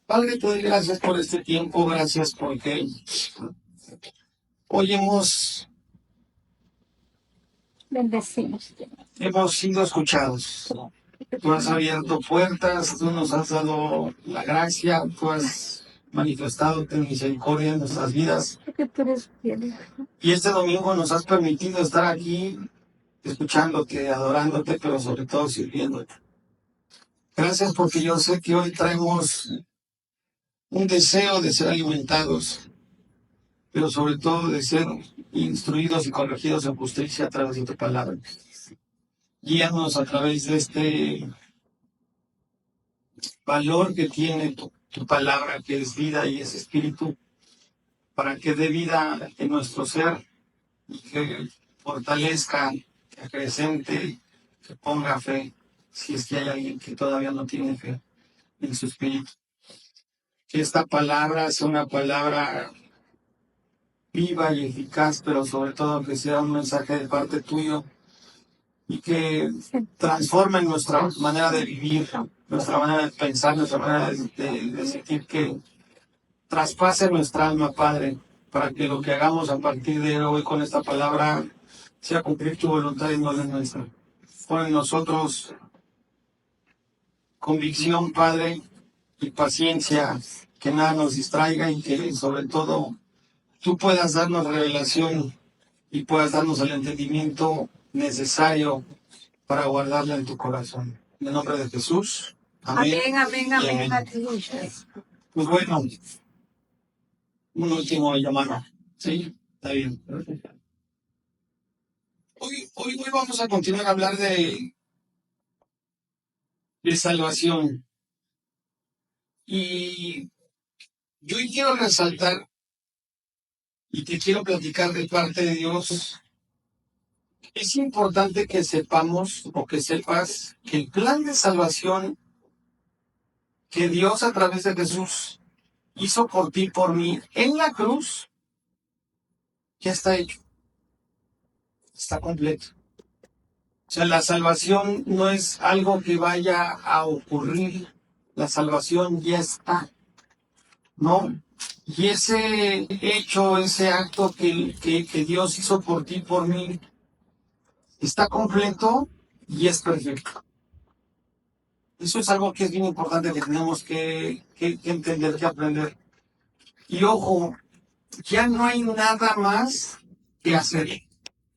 Padre, te doy gracias por este tiempo, gracias porque hoy Bendecimos. hemos sido escuchados. Tú has abierto puertas, tú nos has dado la gracia, tú has manifestado tu misericordia en nuestras vidas. Porque tú eres fiel. Y este domingo nos has permitido estar aquí escuchándote, adorándote, pero sobre todo sirviéndote. Gracias porque yo sé que hoy traemos un deseo de ser alimentados, pero sobre todo de ser instruidos y corregidos en justicia a través de tu palabra. Guíanos a través de este valor que tiene tu palabra, que es vida y es espíritu, para que dé vida en nuestro ser y que fortalezca, que acrecente, que ponga fe, si es que hay alguien que todavía no tiene fe en su espíritu. Que esta palabra sea una palabra viva y eficaz, pero sobre todo que sea un mensaje de parte tuyo y que transforme nuestra manera de vivir, nuestra manera de pensar, nuestra manera de sentir, que traspase nuestra alma, Padre, para que lo que hagamos a partir de hoy con esta palabra sea cumplir tu voluntad y no la nuestra. Pon en nosotros convicción, Padre, y paciencia, que nada nos distraiga y que sobre todo tú puedas darnos revelación y puedas darnos el entendimiento necesario para guardarla en tu corazón. En el nombre de Jesús. Amén. Amén, amén, Y amén. Pues bueno, un último llamado. Sí, está bien. Hoy vamos a continuar a hablar de salvación. Y yo hoy quiero resaltar y te quiero platicar de parte de Dios. Es importante que sepamos o que sepas que el plan de salvación que Dios a través de Jesús hizo por ti, por mí, en la cruz, ya está hecho, está completo. O sea, la salvación no es algo que vaya a ocurrir, la salvación ya está, ¿no? Y ese hecho, ese acto que Dios hizo por ti, por mí, está completo y es perfecto. Eso es algo que es bien importante que tenemos que entender, que aprender. Y ojo, ya no hay nada más que hacer.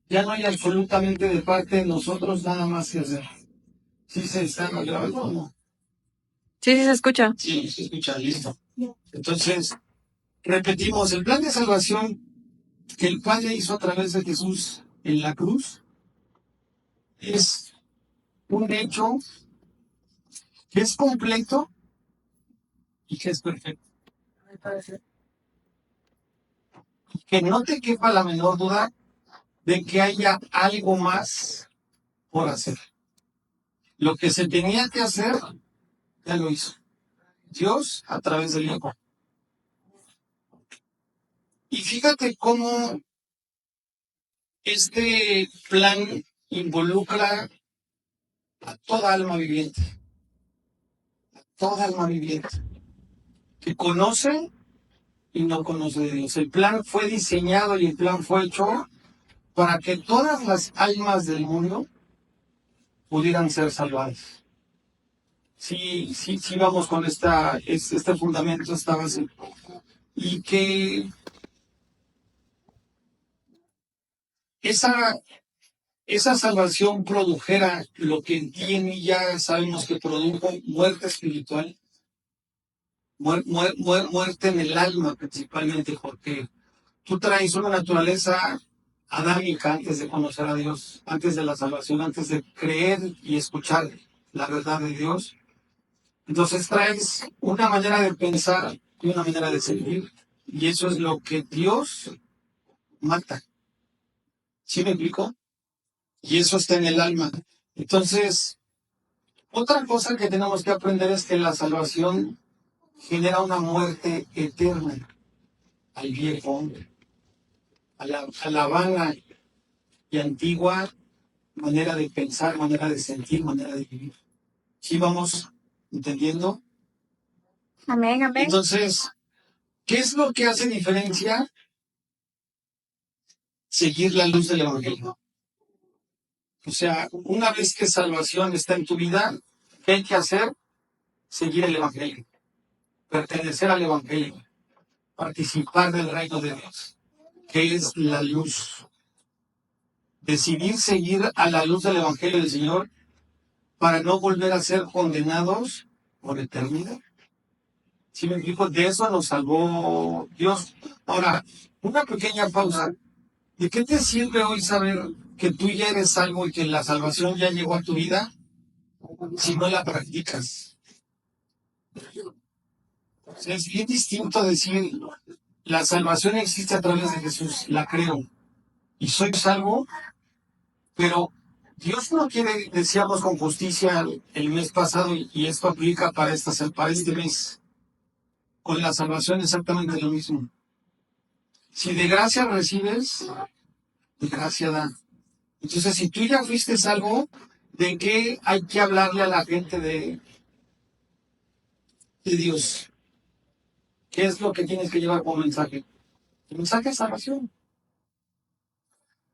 Ya no hay absolutamente de parte de nosotros nada más que hacer. ¿Sí se está grabando o no? Sí, sí se escucha. Sí, se escucha, listo. Entonces, repetimos, el plan de salvación que el Padre hizo a través de Jesús en la cruz es un hecho que es completo y que es perfecto. Que no te quepa la menor duda de que haya algo más por hacer. Lo que se tenía que hacer, ya lo hizo. Dios a través del Hijo. Y fíjate cómo este plan involucra a toda alma viviente, que conoce y no conoce de Dios. El plan fue diseñado y el plan fue hecho para que todas las almas del mundo pudieran ser salvadas. Sí, vamos con este fundamento, esta base. Y que esa, esa salvación produjera lo que en ti y en mí ya sabemos que produjo: muerte espiritual, muerte en el alma principalmente, porque tú traes una naturaleza adámica antes de conocer a Dios, antes de la salvación, antes de creer y escuchar la verdad de Dios. Entonces traes una manera de pensar y una manera de sentir, y eso es lo que Dios mata. ¿Sí me explico? Y eso está en el alma. Entonces, otra cosa que tenemos que aprender es que la salvación genera una muerte eterna al viejo hombre, a la vana y antigua manera de pensar, manera de sentir, manera de vivir. ¿Sí vamos entendiendo? Amén, amén. Entonces, ¿qué es lo que hace diferencia? Seguir la luz del Evangelio. O sea, una vez que salvación está en tu vida, ¿qué hay que hacer? Seguir el Evangelio, pertenecer al Evangelio, participar del reino de Dios, que es la luz. Decidir seguir a la luz del Evangelio del Señor para no volver a ser condenados por eternidad. ¿Sí me explico? De eso nos salvó Dios. Ahora, una pequeña pausa. ¿De qué te sirve hoy saber que tú ya eres salvo y que la salvación ya llegó a tu vida si no la practicas? O sea, es bien distinto decir, la salvación existe a través de Jesús, la creo y soy salvo, pero Dios no quiere, decíamos con justicia el mes pasado, y esto aplica para este mes. Con la salvación exactamente lo mismo. Si de gracia recibes, de gracia da. Entonces, si tú ya fuiste salvo, ¿de qué hay que hablarle a la gente de Dios? ¿Qué es lo que tienes que llevar como mensaje? El mensaje de salvación.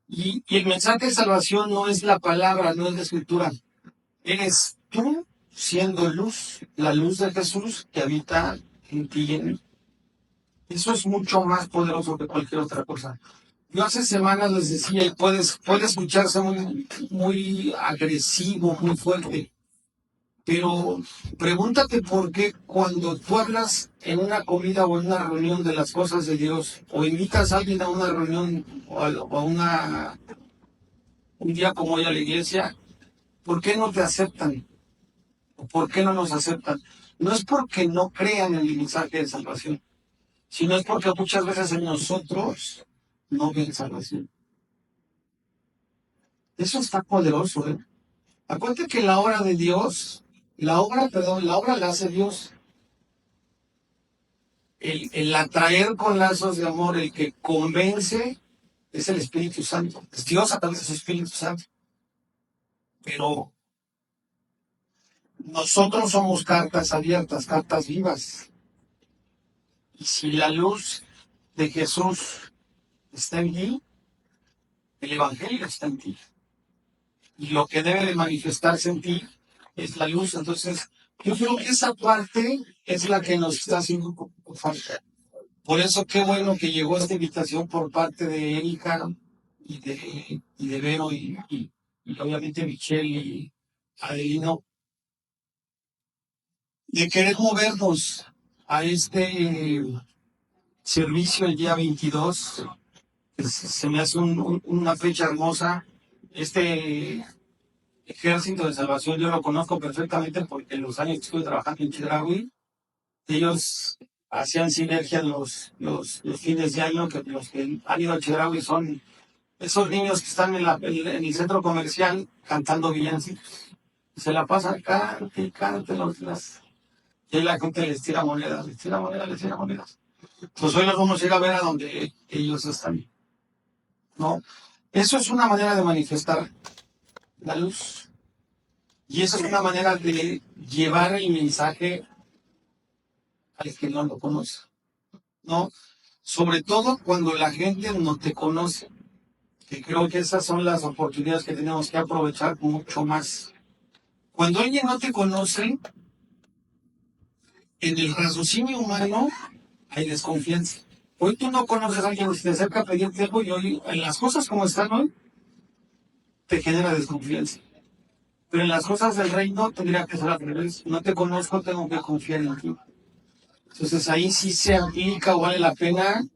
Y el mensaje de salvación no es la palabra, no es la escritura. Eres tú siendo luz, la luz de Jesús que habita en ti y en mí. Eso es mucho más poderoso que cualquier otra cosa. Yo hace semanas les decía, y puede escucharse muy agresivo, muy fuerte, pero pregúntate por qué cuando tú hablas en una comida o en una reunión de las cosas de Dios, o invitas a alguien a una reunión un día como hoy a la iglesia, ¿por qué no te aceptan? ¿O por qué no nos aceptan? No es porque no crean en el mensaje de salvación, sino es porque muchas veces en nosotros no ven salvación. Eso está poderoso, ¿eh? Acuérdate que la obra de Dios, la obra la hace Dios. El atraer con lazos de amor, el que convence, es el Espíritu Santo. Es Dios a través de su Espíritu Santo. Pero nosotros somos cartas abiertas, cartas vivas. Y si la luz de Jesús está en ti, el Evangelio está en ti. Y lo que debe de manifestarse en ti es la luz. Entonces, yo creo que esa parte es la que nos está haciendo un poco falta. Por eso qué bueno que llegó esta invitación por parte de Erika y de Vero y obviamente Michelle y Adelino, de querer movernos a este servicio el día 22. Se me hace una fecha hermosa. Este Ejército de Salvación yo lo conozco perfectamente porque en los años que estuve trabajando en Chedraui, ellos hacían sinergia los fines de año, que los que han ido a Chedraui son esos niños que están en el centro comercial cantando villancicos. Se la pasan, cante y cante y ahí la gente les tira monedas, les tira monedas, les tira monedas. Pues hoy los vamos a ir a ver a donde ellos están, ¿no? Eso es una manera de manifestar la luz. Y eso es una manera de llevar el mensaje al que no lo conoce, ¿no? Sobre todo cuando la gente no te conoce, que creo que esas son las oportunidades que tenemos que aprovechar mucho más. Cuando alguien no te conoce, en el raciocinio humano hay desconfianza. Hoy tú no conoces a alguien que se acerca a pedirte algo y hoy, en las cosas como están hoy, te genera desconfianza. Pero en las cosas del reino tendría que ser al revés. No te conozco, tengo que confiar en ti. Entonces ahí sí se aplica o vale la pena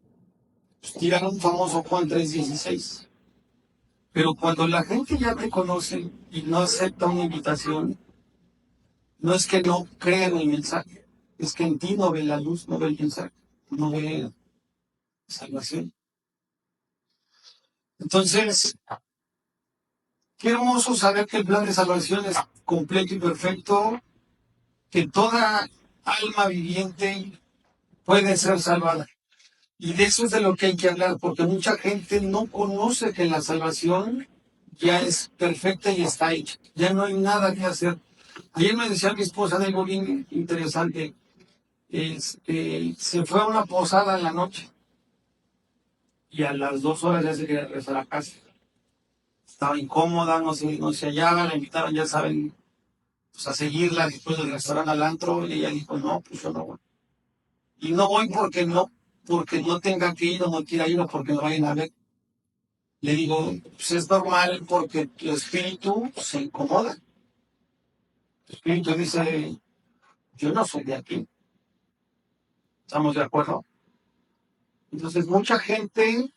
tirar un famoso Juan 3:16. Pero cuando la gente ya te conoce y no acepta una invitación, no es que no crea en el mensaje, es que en ti no ve la luz, no ve el mensaje, no ve salvación. Entonces, qué hermoso saber que el plan de salvación es completo y perfecto, que toda alma viviente puede ser salvada. Y de eso es de lo que hay que hablar, porque mucha gente no conoce que la salvación ya es perfecta y está hecha. Ya no hay nada que hacer. Ayer me decía mi esposa algo bien interesante. se fue a una posada en la noche y a las 2 horas ya se quería regresar a casa. Estaba incómoda, no se hallaba, la invitaron, ya saben, pues a seguirla después del restaurante al antro, y ella dijo, no, pues yo no voy. Y no voy porque no tenga que ir o no quiera ir o porque no vayan a ver. Le digo, pues es normal porque tu espíritu se incomoda. Tu espíritu dice, yo no soy de aquí. ¿Estamos de acuerdo? Entonces mucha gente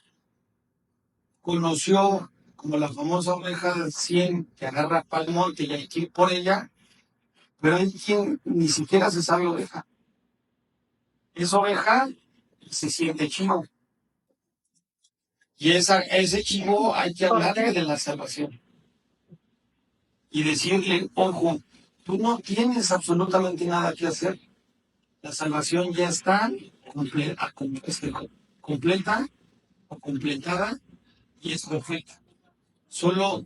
conoció como la famosa oveja del 100 que agarra pa'l monte y hay que ir por ella, pero hay quien ni siquiera se sabe oveja. Esa oveja se siente chivo. Y ese chivo hay que hablarle de la salvación. Y decirle, ojo, tú no tienes absolutamente nada que hacer. La salvación ya está completa o completada y es perfecta. Solo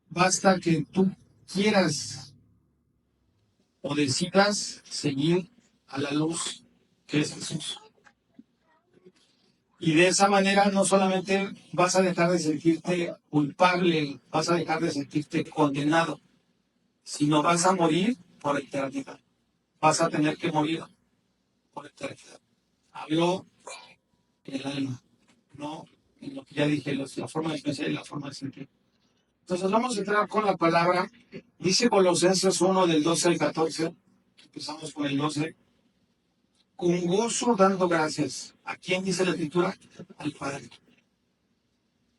basta que tú quieras o decidas seguir a la luz que es Jesús. Y de esa manera no solamente vas a dejar de sentirte culpable, vas a dejar de sentirte condenado, sino vas a morir por eternidad. Vas a tener que morir por eternidad. Hablo en el alma, no en lo que ya dije, la forma de pensar y la forma de sentir. Entonces vamos a entrar con la palabra. Dice Colosenses 1 del 12 al 14. Empezamos con el 12. Con gozo dando gracias. ¿A quién dice la escritura? Al Padre.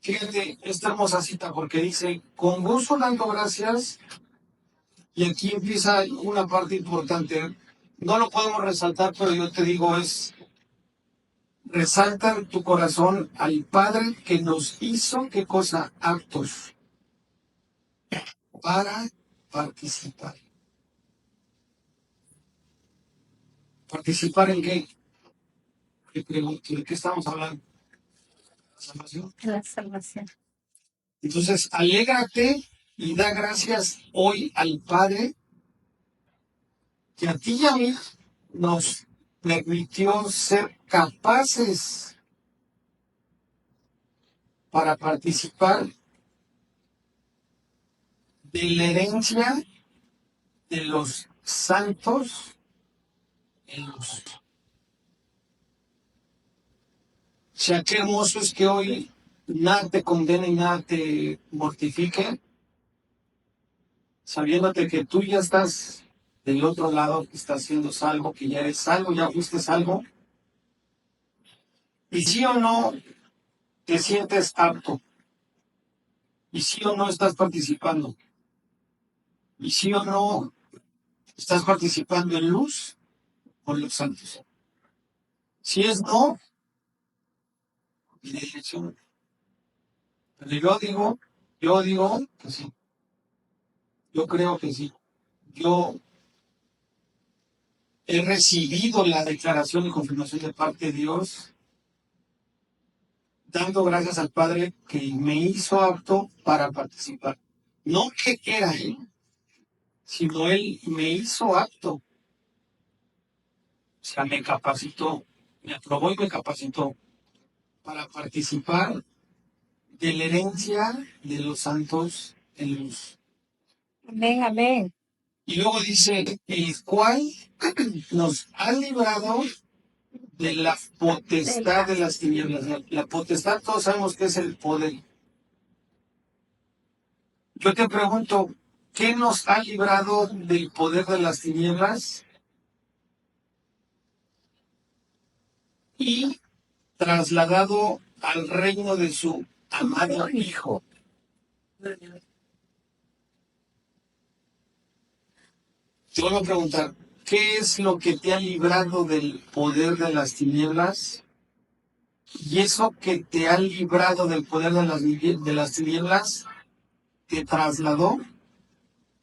Fíjate esta hermosa cita porque dice, con gozo dando gracias, y aquí empieza una parte importante. No lo podemos resaltar, pero yo te digo, resalta en tu corazón al Padre que nos hizo, ¿qué cosa? Aptos para participar. ¿Participar en qué? Te pregunto, ¿de qué estamos hablando? ¿La salvación? La salvación. Entonces, alégrate y da gracias hoy al Padre que a ti y a mí nos permitió ser capaces para participar de la herencia de los santos en luz. O sea, qué hermoso es que hoy nada te condene y nada te mortifique, sabiéndote que tú ya estás del otro lado, que estás siendo salvo, que ya eres salvo, ya fuiste salvo. Y sí o no te sientes apto. Y sí o no estás participando. Y sí o no estás participando en luz con los santos. Si es no, mi dirección. Pero yo digo que sí. Yo creo que sí. Yo he recibido la declaración y confirmación de parte de Dios, dando gracias al Padre que me hizo apto para participar. No que era Él, sino Él me hizo apto. O sea, me capacitó, me aprobó y me capacitó para participar de la herencia de los santos en luz. Amén, amén. Y luego dice, el cual nos ha librado de la potestad de las tinieblas. La potestad, todos sabemos que es el poder. Yo te pregunto, ¿qué nos ha librado del poder de las tinieblas y trasladado al reino de su amado Hijo? Te vuelvo a preguntar, ¿qué es lo que te ha librado del poder de las tinieblas? Y eso que te ha librado del poder de las tinieblas, te trasladó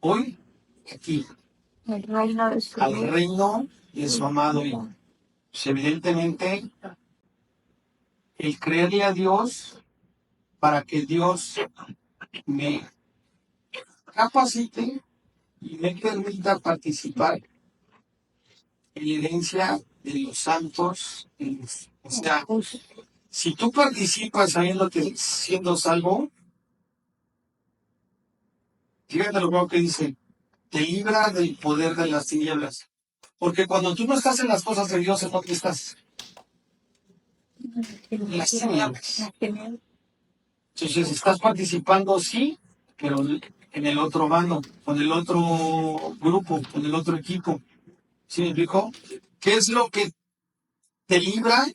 hoy aquí, El reino de su al reino de su amado Hijo. Pues evidentemente, el creerle a Dios para que Dios me capacite y me permita participar herencia de los santos. O sea, Us- si tú participas siendo salvo, fíjate lo primero que dice, te libra del poder de las tinieblas. Porque cuando tú no estás en las cosas de Dios, ¿en dónde estás? En las tinieblas. Entonces estás participando, sí, pero en el otro bando, con el otro grupo, con el otro equipo. ¿Sí me explico? ¿Qué es lo que te libra?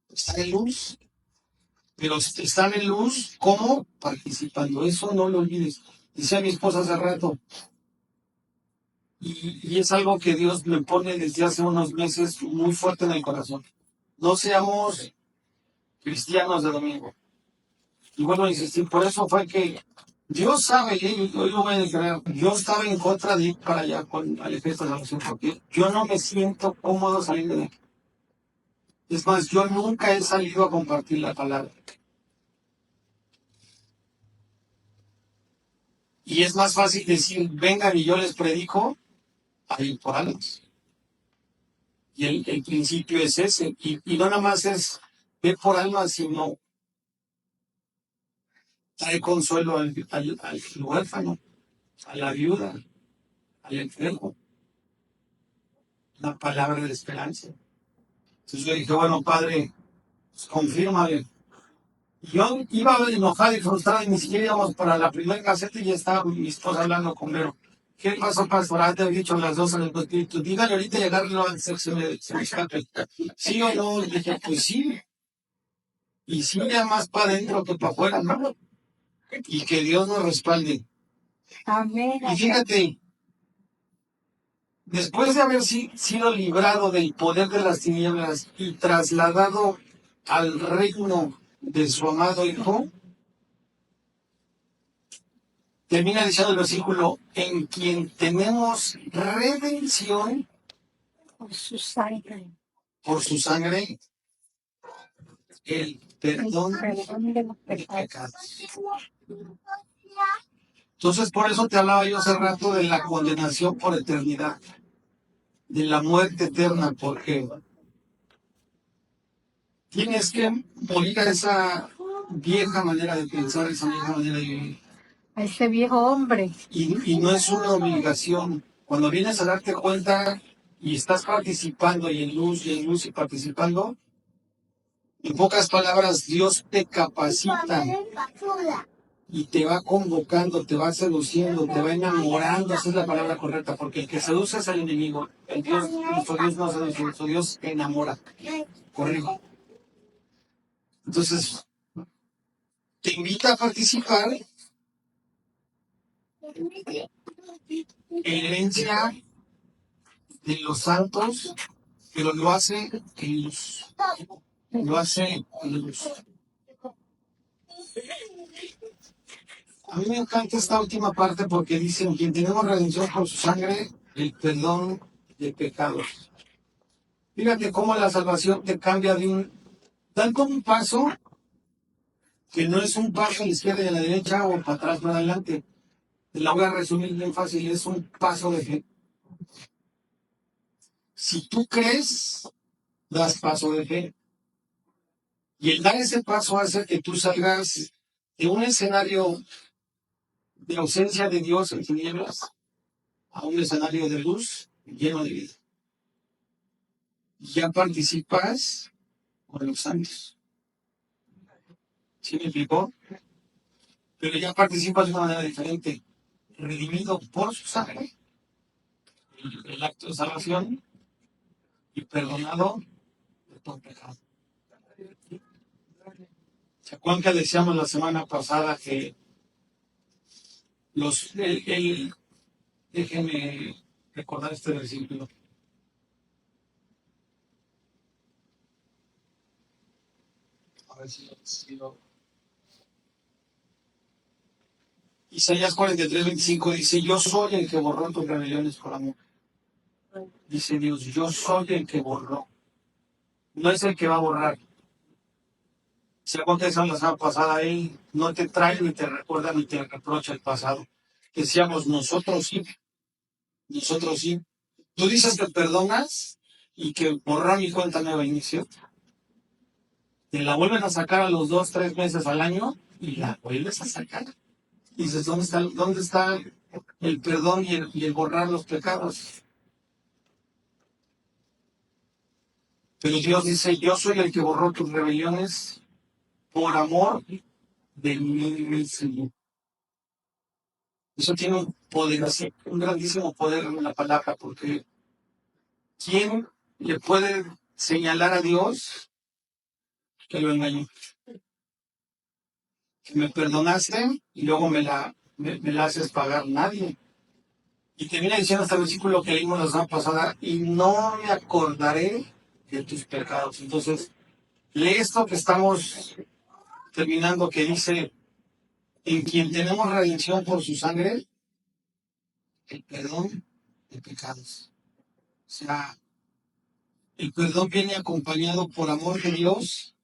Estar en luz. Pero estar en luz, ¿cómo? Participando. Eso no lo olvides. Dice a mi esposa hace rato, y es algo que Dios me pone desde hace unos meses muy fuerte en el corazón. No seamos cristianos de domingo. Y vuelvo a insistir, por eso fue que Dios sabe, y hoy lo voy a declarar, yo estaba en contra de ir para allá con el ejército de la nación, porque yo no me siento cómodo saliendo de aquí. Es más, yo nunca he salido a compartir la palabra. Y es más fácil decir, vengan y yo les predico, a ir por almas. Y el principio es ese. Y no nada más es ver por almas, sino traer consuelo al huérfano, a la viuda, al enfermo, la palabra de esperanza. Entonces yo dije, bueno, padre, pues, confírmale. Yo iba enojado y frustrado y ni siquiera íbamos para la primera caseta y ya estaba mi esposa hablando con Vero. ¿Qué pasó, pastor? Te he dicho las dos en el espíritu. Dígale ahorita y agarrarlo al sexo se me escape. ¿Sí o no? Y dije, pues sí. Y sí, ya más para adentro que para afuera, ¿no? Y que Dios nos respalde. Amén. Y fíjate, después de haber sido librado del poder de las tinieblas y trasladado al reino de su amado Hijo, termina diciendo el versículo, en quien tenemos redención Por su sangre. por su sangre, el perdón Perdón de los de pecados. pecados. Entonces, por eso te hablaba yo hace rato de la condenación por eternidad, de la muerte eterna, porque tienes que morir a esa vieja manera de pensar, esa vieja manera de vivir. A ese viejo hombre. Y no es una obligación. Cuando vienes a darte cuenta y estás participando y en luz y participando, en pocas palabras, Dios te capacita y te va convocando, te va seduciendo, te va enamorando. Esa es la palabra correcta, porque el que seduce es el enemigo. Nuestro Dios no seduce, nuestro Dios enamora. Correcto. Entonces, te invita a participar en herencia de los santos, pero lo hace en luz. Lo hace en luz. A mí me encanta esta última parte porque dicen, quien tenemos redención por su sangre, el perdón de pecados. Fíjate cómo la salvación te cambia dando un paso que no es un paso a la izquierda y a la derecha o para atrás para adelante. Te la voy a resumir bien fácil, es un paso de fe. Si tú crees, das paso de fe. Y el dar ese paso hace que tú salgas de un escenario de ausencia de Dios en tinieblas a un escenario de luz lleno de vida. Ya participas con los santos. ¿Sí me explicó? Pero ya participas de una manera diferente. Redimido por su sangre, el acto de salvación, y perdonado de todo pecado. ¿Se acuerdan que decíamos la semana pasada que déjenme recordar este versículo? A ver si lo... Isaías 43:25 dice, yo soy el que borró tus rebeliones por amor. Dice Dios, yo soy el que borró. No es el que va a borrar. Si acontece la semana pasada, Él no te trae, ni te recuerda, ni te reprocha el pasado. Decíamos, nosotros sí. Tú dices que perdonas y que borrón y cuenta nueva inicio. Te la vuelven a sacar a los 2, 3 meses al año y la vuelves a sacar. Y dices, dónde está el perdón y el borrar los pecados? Pero Dios dice, yo soy el que borró tus rebeliones por amor de mí mismo. Eso tiene un poder, así, un grandísimo poder en la palabra, porque ¿quién le puede señalar a Dios que lo engañó? Que me perdonaste y luego me la haces pagar. Nadie. Y termina diciendo este versículo que leímos la semana pasada, y no me acordaré de tus pecados. Entonces, lee esto que estamos terminando, que dice, en quien tenemos redención por su sangre, el perdón de pecados. O sea, el perdón viene acompañado por amor de Dios.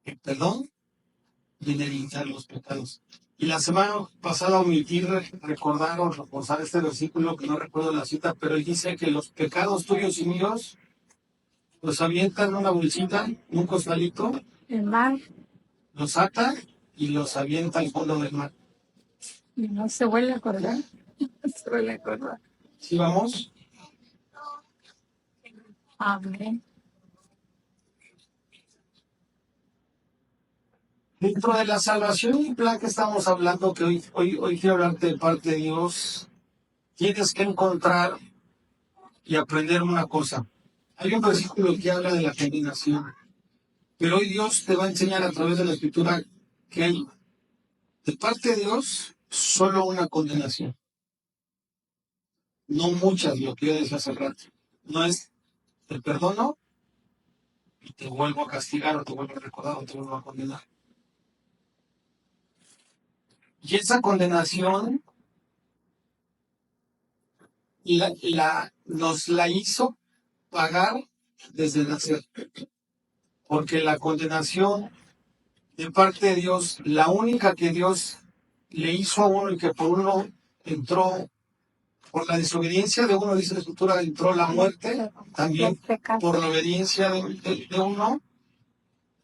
El perdón viene a limitar los pecados. Y la semana pasada omití recordar o reforzar este versículo, que no recuerdo la cita, pero él dice que los pecados tuyos y míos los avientan en una bolsita, en un costalito, El mar los ata y los avienta al fondo del mar. y no se vuelve a acordar. No se vuelve a acordar. ¿Sí vamos? Amén. Dentro de la salvación y plan que estamos hablando, que hoy quiero hablarte de parte de Dios, tienes que encontrar y aprender una cosa. Hay un versículo que habla de la condenación, pero hoy Dios te va a enseñar a través de la Escritura que hay de parte de Dios solo una condenación, no muchas, lo que yo decía hace rato. No es te perdono y te vuelvo a castigar o te vuelvo a recordar o te vuelvo a condenar. Y esa condenación nos la hizo pagar desde nacer, porque la condenación de parte de Dios, la única que Dios le hizo a uno y que por uno entró, por la desobediencia de uno, dice la Escritura, entró la muerte, también por la obediencia de uno,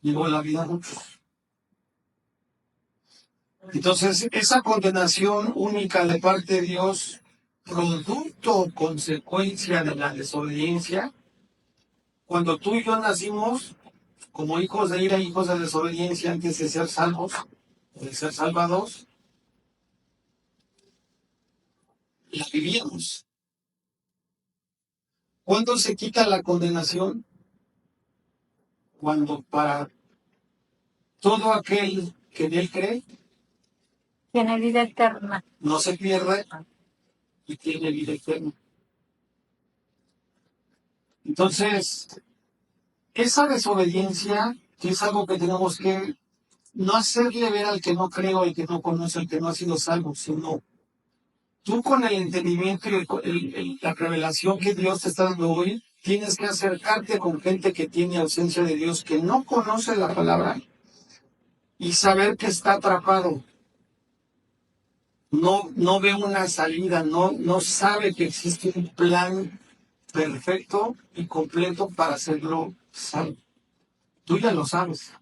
llegó la vida a muchos. Entonces, esa condenación única de parte de Dios, producto o consecuencia de la desobediencia, cuando tú y yo nacimos como hijos de ira, hijos de desobediencia, antes de ser salvos, de ser salvados, la vivíamos. ¿Cuándo se quita la condenación? Cuando para todo aquel que en él cree, Tiene vida eterna. no se pierde y tiene vida eterna. Entonces, esa desobediencia, que es algo que tenemos que no hacerle ver al que no cree o al que no conoce, al que no ha sido salvo, sino tú con el entendimiento y la revelación que Dios te está dando hoy, tienes que acercarte con gente que tiene ausencia de Dios, que no conoce la palabra, y saber que está atrapado. No ve una salida, no sabe que existe un plan perfecto y completo para hacerlo salvo. Tú ya lo sabes.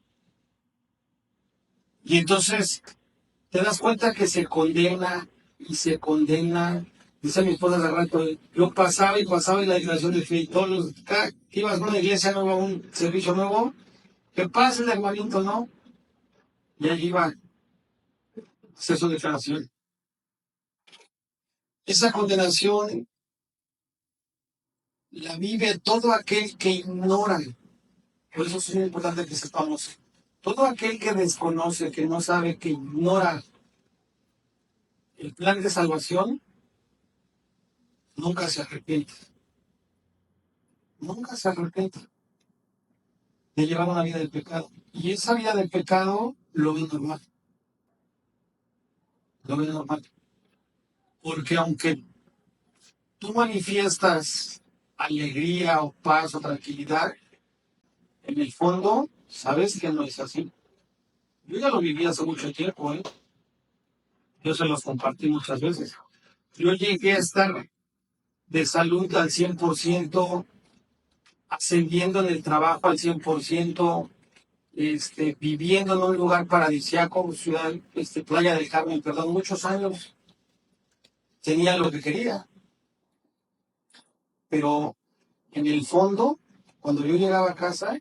Y entonces te das cuenta que se condena y se condena. Dice mi esposa hace rato, yo pasaba y la declaración de fe, y todos cada que ibas a una iglesia nueva, a un servicio nuevo, que pase el hermanito, ¿no? Y allí iba a hacer su declaración. Esa condenación la vive todo aquel que ignora. Por eso es muy importante que sepamos. Todo aquel que desconoce, que no sabe, que ignora el plan de salvación, nunca se arrepiente. Nunca se arrepiente de llevar una vida de pecado. Y esa vida de pecado lo ve normal. Lo ve normal. Porque aunque tú manifiestas alegría o paz o tranquilidad, en el fondo sabes que no es así. Yo ya lo viví hace mucho tiempo, ¿eh? Yo se los compartí muchas veces. Yo llegué a estar de salud al 100%, ascendiendo en el trabajo al 100%, viviendo en un lugar paradisíaco, ciudad, Playa del Carmen, perdón, muchos años, tenía lo que quería, pero en el fondo, cuando yo llegaba a casa,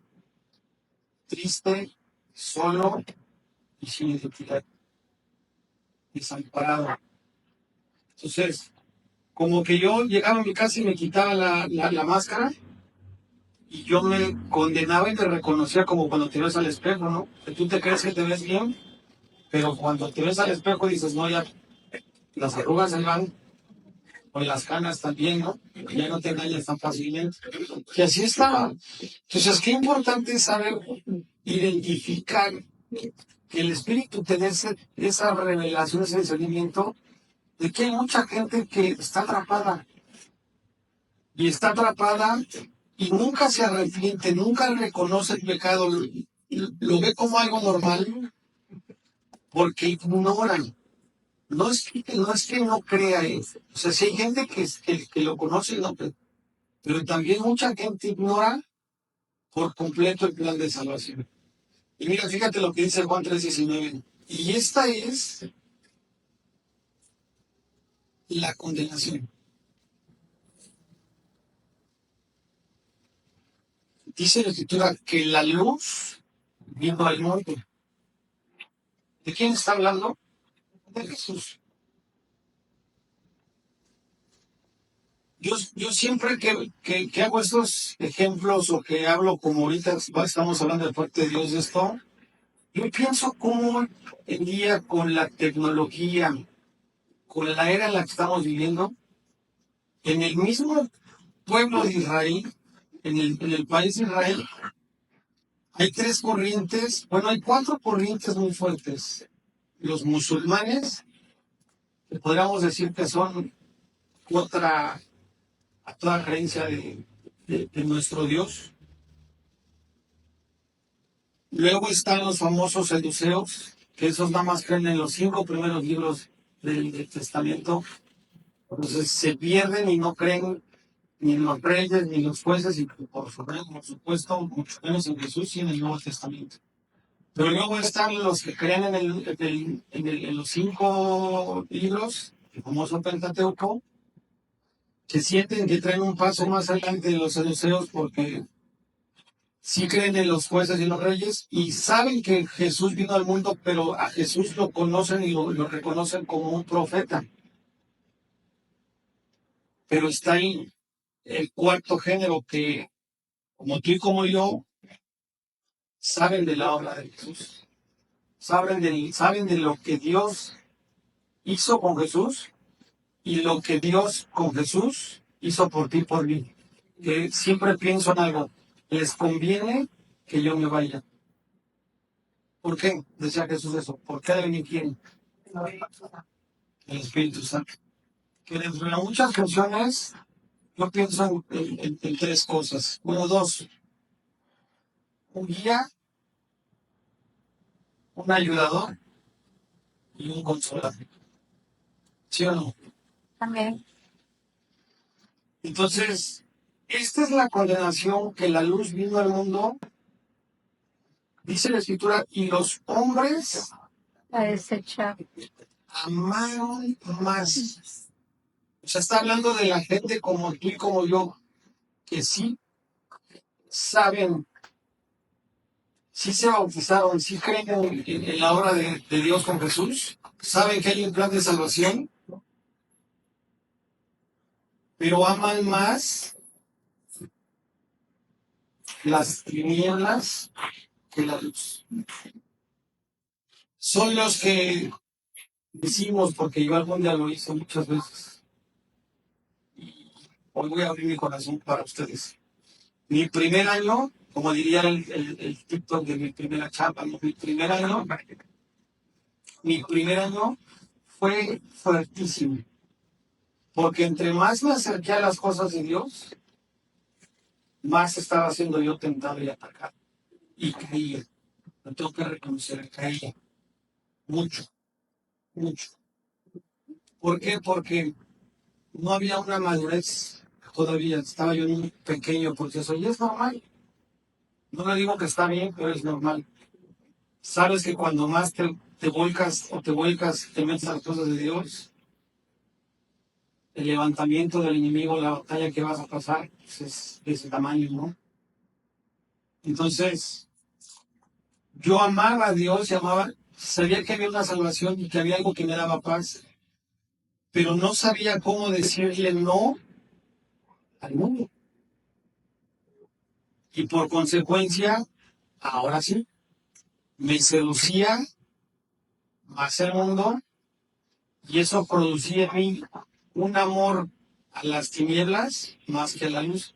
triste, solo y sin identidad, desamparado. Entonces, como que yo llegaba a mi casa y me quitaba la máscara y yo me condenaba y me reconocía como cuando te ves al espejo, ¿no? Que tú te crees que te ves bien, pero cuando te ves al espejo dices, no, ya las arrugas se van, o las canas también, ¿no? Ya no te engañas tan fácilmente. Y así estaba. Entonces, qué importante es saber identificar que el espíritu te dé esa revelación, ese discernimiento de que hay mucha gente que está atrapada y está atrapada y nunca se arrepiente, nunca reconoce el pecado, lo ve como algo normal porque ignoran. No es que no crea eso. O sea, si hay gente que lo conoce, no, pero también mucha gente ignora por completo el plan de salvación. Y mira, fíjate lo que dice Juan 3:19. Y esta es la condenación. Dice la Escritura que la luz vino al mundo. ¿De quién está hablando? De Jesús. Yo siempre que hago estos ejemplos o que hablo como ahorita estamos hablando de parte de Dios de esto, yo pienso cómo en día con la tecnología, con la era en la que estamos viviendo, en el mismo pueblo de Israel, en el país de Israel, hay tres corrientes, bueno, hay cuatro corrientes muy fuertes. Los musulmanes, que podríamos decir que son contra a toda creencia de nuestro Dios. Luego están los famosos saduceos, que esos nada más creen en los 5 primeros libros del Testamento. Entonces se pierden y no creen ni en los reyes, ni en los jueces, y por supuesto, mucho menos en Jesús y en el Nuevo Testamento. Pero luego están los que creen en los 5 libros, el famoso Pentateuco, que sienten que traen un paso más adelante de los saduceos porque sí creen en los jueces y los reyes y saben que Jesús vino al mundo, pero a Jesús lo conocen y lo reconocen como un profeta. Pero está ahí el cuarto género que, como tú y como yo, saben de la obra de Jesús, saben de lo que Dios hizo con Jesús y lo que Dios con Jesús hizo por ti y por mí. Que siempre pienso en algo, les conviene que yo me vaya. ¿Por qué? Decía Jesús eso. ¿Por qué de mí quieren? El Espíritu Santo. Que dentro de muchas funciones, yo pienso en tres cosas. Uno, dos, un guía, un ayudador y un consolador. ¿Sí o no? También. Entonces, esta es la condenación que la luz vino al mundo, dice la Escritura, y los hombres La desecha. amaron más. O sea, está hablando de la gente como tú y como yo, que sí saben, sí se bautizaron, sí creen en la obra de Dios con Jesús, saben que hay un plan de salvación, pero aman más las tinieblas que la luz. Son los que decimos, porque yo algún día lo hice muchas veces, hoy voy a abrir mi corazón para ustedes. Mi primer año, como diría el TikTok de mi primera chamba, ¿no? Mi primer año fue fuertísimo, porque entre más me acerqué a las cosas de Dios, más estaba siendo yo tentado y atacado. Y caía, lo tengo que reconocer, caía, mucho, mucho. ¿Por qué? Porque no había una madurez todavía, estaba yo en un pequeño proceso y es normal. No le digo que está bien, pero es normal. Sabes que cuando más te volcas o te vuelcas, te metes a las cosas de Dios, el levantamiento del enemigo, la batalla que vas a pasar, pues es de ese tamaño, ¿no? Entonces, yo amaba a Dios y amaba, sabía que había una salvación y que había algo que me daba paz, pero no sabía cómo decirle no al mundo. Y por consecuencia, ahora sí, me seducía más el mundo y eso producía en mí un amor a las tinieblas más que a la luz.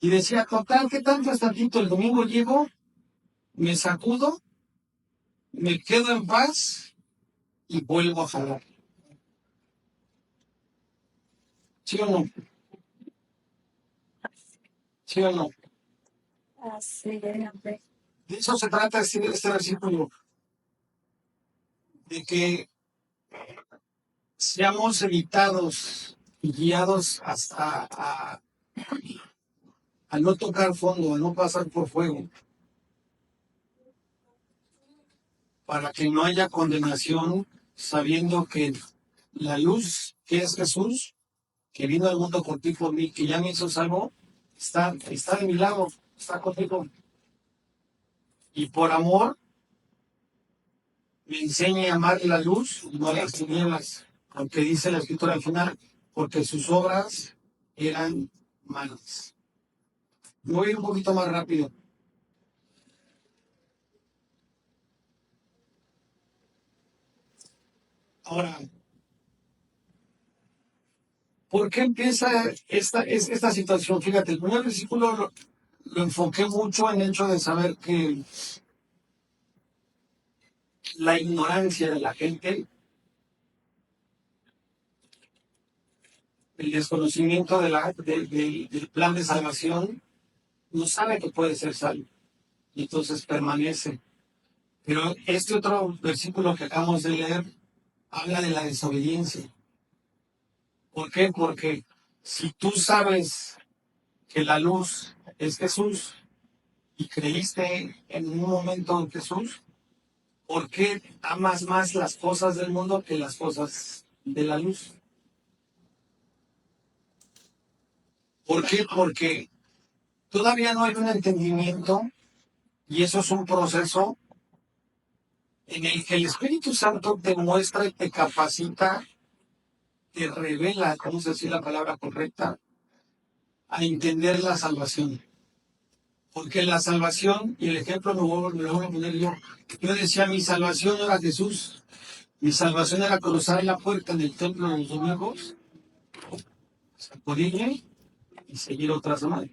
Y decía, total, ¿qué tanto es tantito? El domingo llego, me sacudo, me quedo en paz y vuelvo a jalar. ¿Sí o no? ¿Sí o no? Así es. De eso se trata este versículo, de que seamos evitados y guiados hasta a no tocar fondo, a no pasar por fuego, para que no haya condenación, sabiendo que la luz que es Jesús, que vino al mundo por ti, por mí, que ya me hizo salvo, está de mi lado, está contigo. Y por amor me enseña a amar la luz, no a las tinieblas, aunque dice la escritura al final, porque sus obras eran malas. Voy a ir un poquito más rápido. Ahora, ¿por qué empieza esta situación? Fíjate, el primer versículo lo enfoqué mucho en el hecho de saber que la ignorancia de la gente, el desconocimiento del plan de salvación, no sabe que puede ser salvo y entonces permanece. Pero este otro versículo que acabamos de leer habla de la desobediencia. ¿Por qué? Porque si tú sabes que la luz es Jesús y creíste en un momento en Jesús, ¿por qué amas más las cosas del mundo que las cosas de la luz? ¿Por qué? Porque todavía no hay un entendimiento y eso es un proceso en el que el Espíritu Santo te muestra y te capacita, te revela, ¿cómo se dice la palabra correcta? A entender la salvación. Porque la salvación, y el ejemplo me lo voy a poner yo decía, mi salvación no era Jesús, mi salvación era cruzar la puerta del templo de los domingos, sacudirme y seguir otra semana.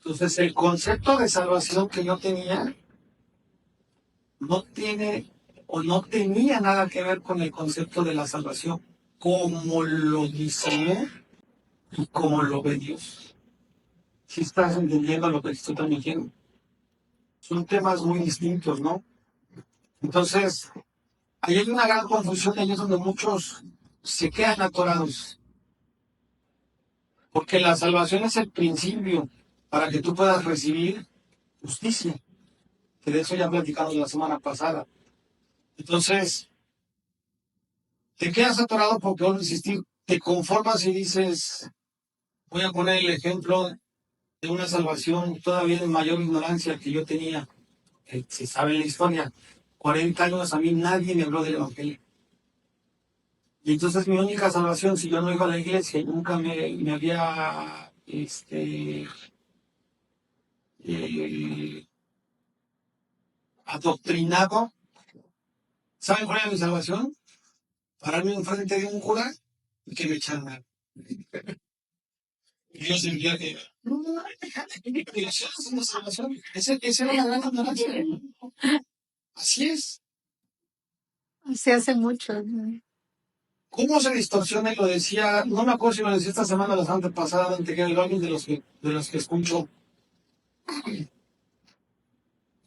Entonces, el concepto de salvación que yo tenía no tiene o no tenía nada que ver con el concepto de la salvación, como lo diseñó y como lo ve Dios. Si estás entendiendo lo que estoy transmitiendo, son temas muy distintos, ¿no? Entonces, ahí hay una gran confusión, ahí es donde muchos se quedan atorados, porque la salvación es el principio para que tú puedas recibir justicia, que de eso ya platicamos la semana pasada. Entonces, te quedas atorado porque vuelvo a insistir, te conformas y dices, voy a poner el ejemplo de una salvación todavía en mayor ignorancia que yo tenía, que se sabe en la historia. 40 años a mí nadie me habló del Evangelio. Y entonces mi única salvación, si yo no iba a la iglesia y nunca me había eh, adoctrinado, ¿saben cuál era mi salvación? Pararme enfrente de un cura y que me echaran algo. Y yo sentía que eso es una salvación. Esa era la gran ignorancia. Así es. Se hace mucho, ¿no? ¿Cómo se distorsiona? Y lo decía, no me acuerdo si lo decía esta semana o la semana pasada, ante que alguien de los que escucho.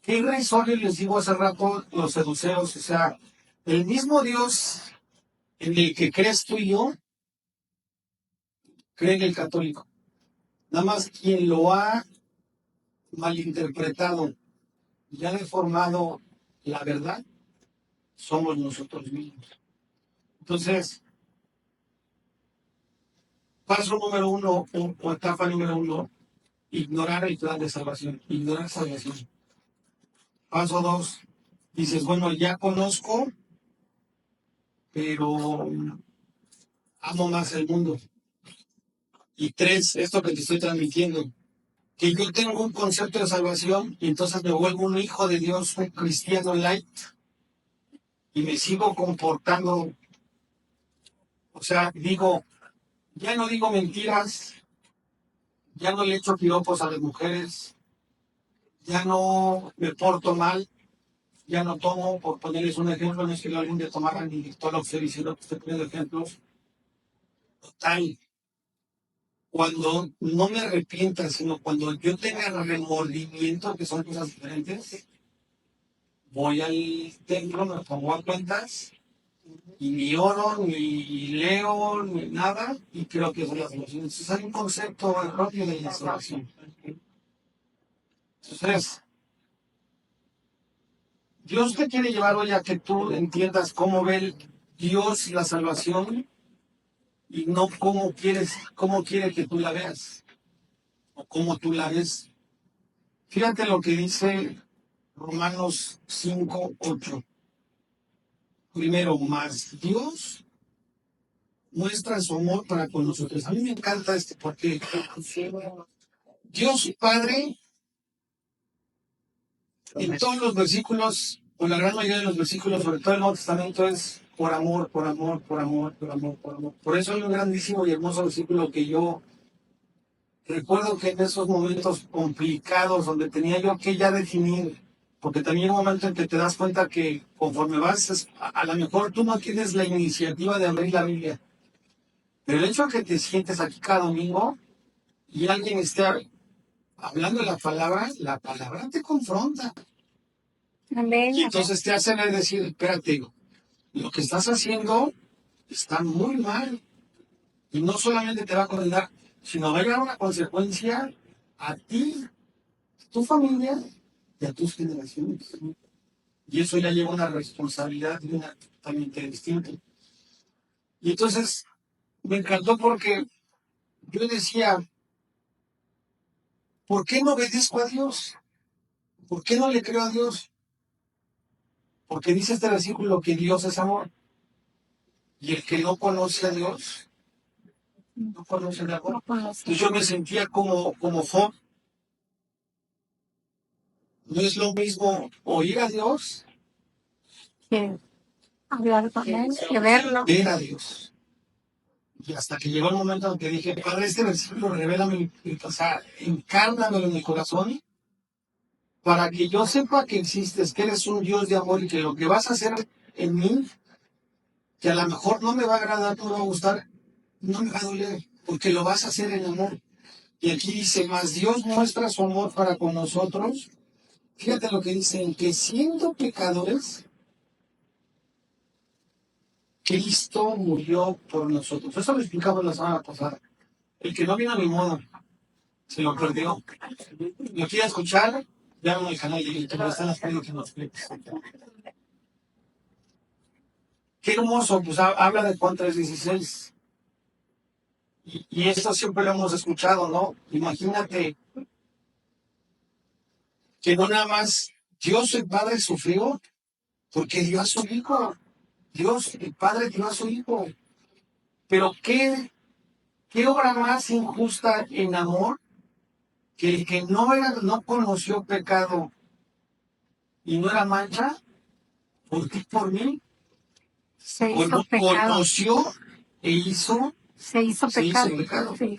¿Qué irrisorio les digo hace rato los seduceos? O sea, el mismo Dios en el que crees tú y yo, cree en el católico. Nada más quien lo ha malinterpretado y ha deformado la verdad somos nosotros mismos. Entonces, paso número uno o etapa número uno, ignorar el plan de salvación, ignorar salvación. Paso dos, dices, bueno, ya conozco, pero amo más el mundo. Y tres, esto que te estoy transmitiendo, que yo tengo un concepto de salvación y entonces me vuelvo un hijo de Dios, un cristiano light, y me sigo comportando, o sea, digo, ya no digo mentiras, ya no le echo piropos a las mujeres, ya no me porto mal, ya no tomo, por ponerles un ejemplo, no es que yo algún día tomara ni todo lo que estoy diciendo, que estoy poniendo ejemplos. Total, cuando no me arrepienta, sino cuando yo tenga remordimiento, que son cosas diferentes, voy al templo, me pongo a cuentas, y ni oro, ni leo, ni nada, y creo que eso es la salvación. Entonces hay un concepto propio de la salvación. Entonces, Dios te quiere llevar hoy a que tú entiendas cómo ve Dios la salvación y no cómo quiere que tú la veas o cómo tú la ves. Fíjate lo que dice Romanos 5:8. Primero, más Dios muestra su amor para con nosotros. A mí me encanta porque Dios Padre, en todos los versículos, o la gran mayoría de los versículos, sobre todo el Nuevo Testamento, es por amor, por amor, por amor, por amor, por amor. Por eso hay un grandísimo y hermoso versículo que yo recuerdo que en esos momentos complicados, donde tenía yo que ya definir, porque también hay un momento en que te das cuenta que conforme vas, a lo mejor tú no tienes la iniciativa de abrir la Biblia, pero el hecho de que te sientes aquí cada domingo y alguien esté hablando de la palabra te confronta. Amén. Y entonces te hace ver decir, espérate, lo que estás haciendo está muy mal. Y no solamente te va a condenar, sino va a llegar una consecuencia a ti, a tu familia y a tus generaciones. Y eso ya lleva una responsabilidad y una totalmente distinta. Y entonces me encantó porque yo decía, ¿por qué no obedezco a Dios? ¿Por qué no le creo a Dios? Porque dice este versículo que Dios es amor. Y el que no conoce a Dios, no conoce el amor. Entonces yo me sentía como Job. No es lo mismo oír a Dios Que hablar con él, que verlo. ver a Dios. Y hasta que llegó el momento en que dije, Padre, este versículo revélame, o sea, encárnamelo en mi corazón, para que yo sepa que existes, que eres un Dios de amor y que lo que vas a hacer en mí, que a lo mejor no me va a agradar, no me va a gustar, no me va a doler, porque lo vas a hacer en amor. Y aquí dice, más Dios muestra su amor para con nosotros. Fíjate lo que dice, en que siendo pecadores, Cristo murió por nosotros. Eso lo explicamos la semana pasada. El que no vino a mi modo, se lo perdió. Lo quiere escuchar, vean el canal de YouTube, están las películas que nos clips. Qué hermoso, pues habla de Juan 3:16. Y esto siempre lo hemos escuchado, ¿no? Imagínate que no nada más Dios el Padre sufrió porque dio a su Hijo. Dios el Padre dio a su Hijo. Pero qué obra más injusta en amor que el que no conoció pecado y no era mancha, por ti, por mí, Se hizo pecado. conoció e Se hizo pecado. pecado. Sí.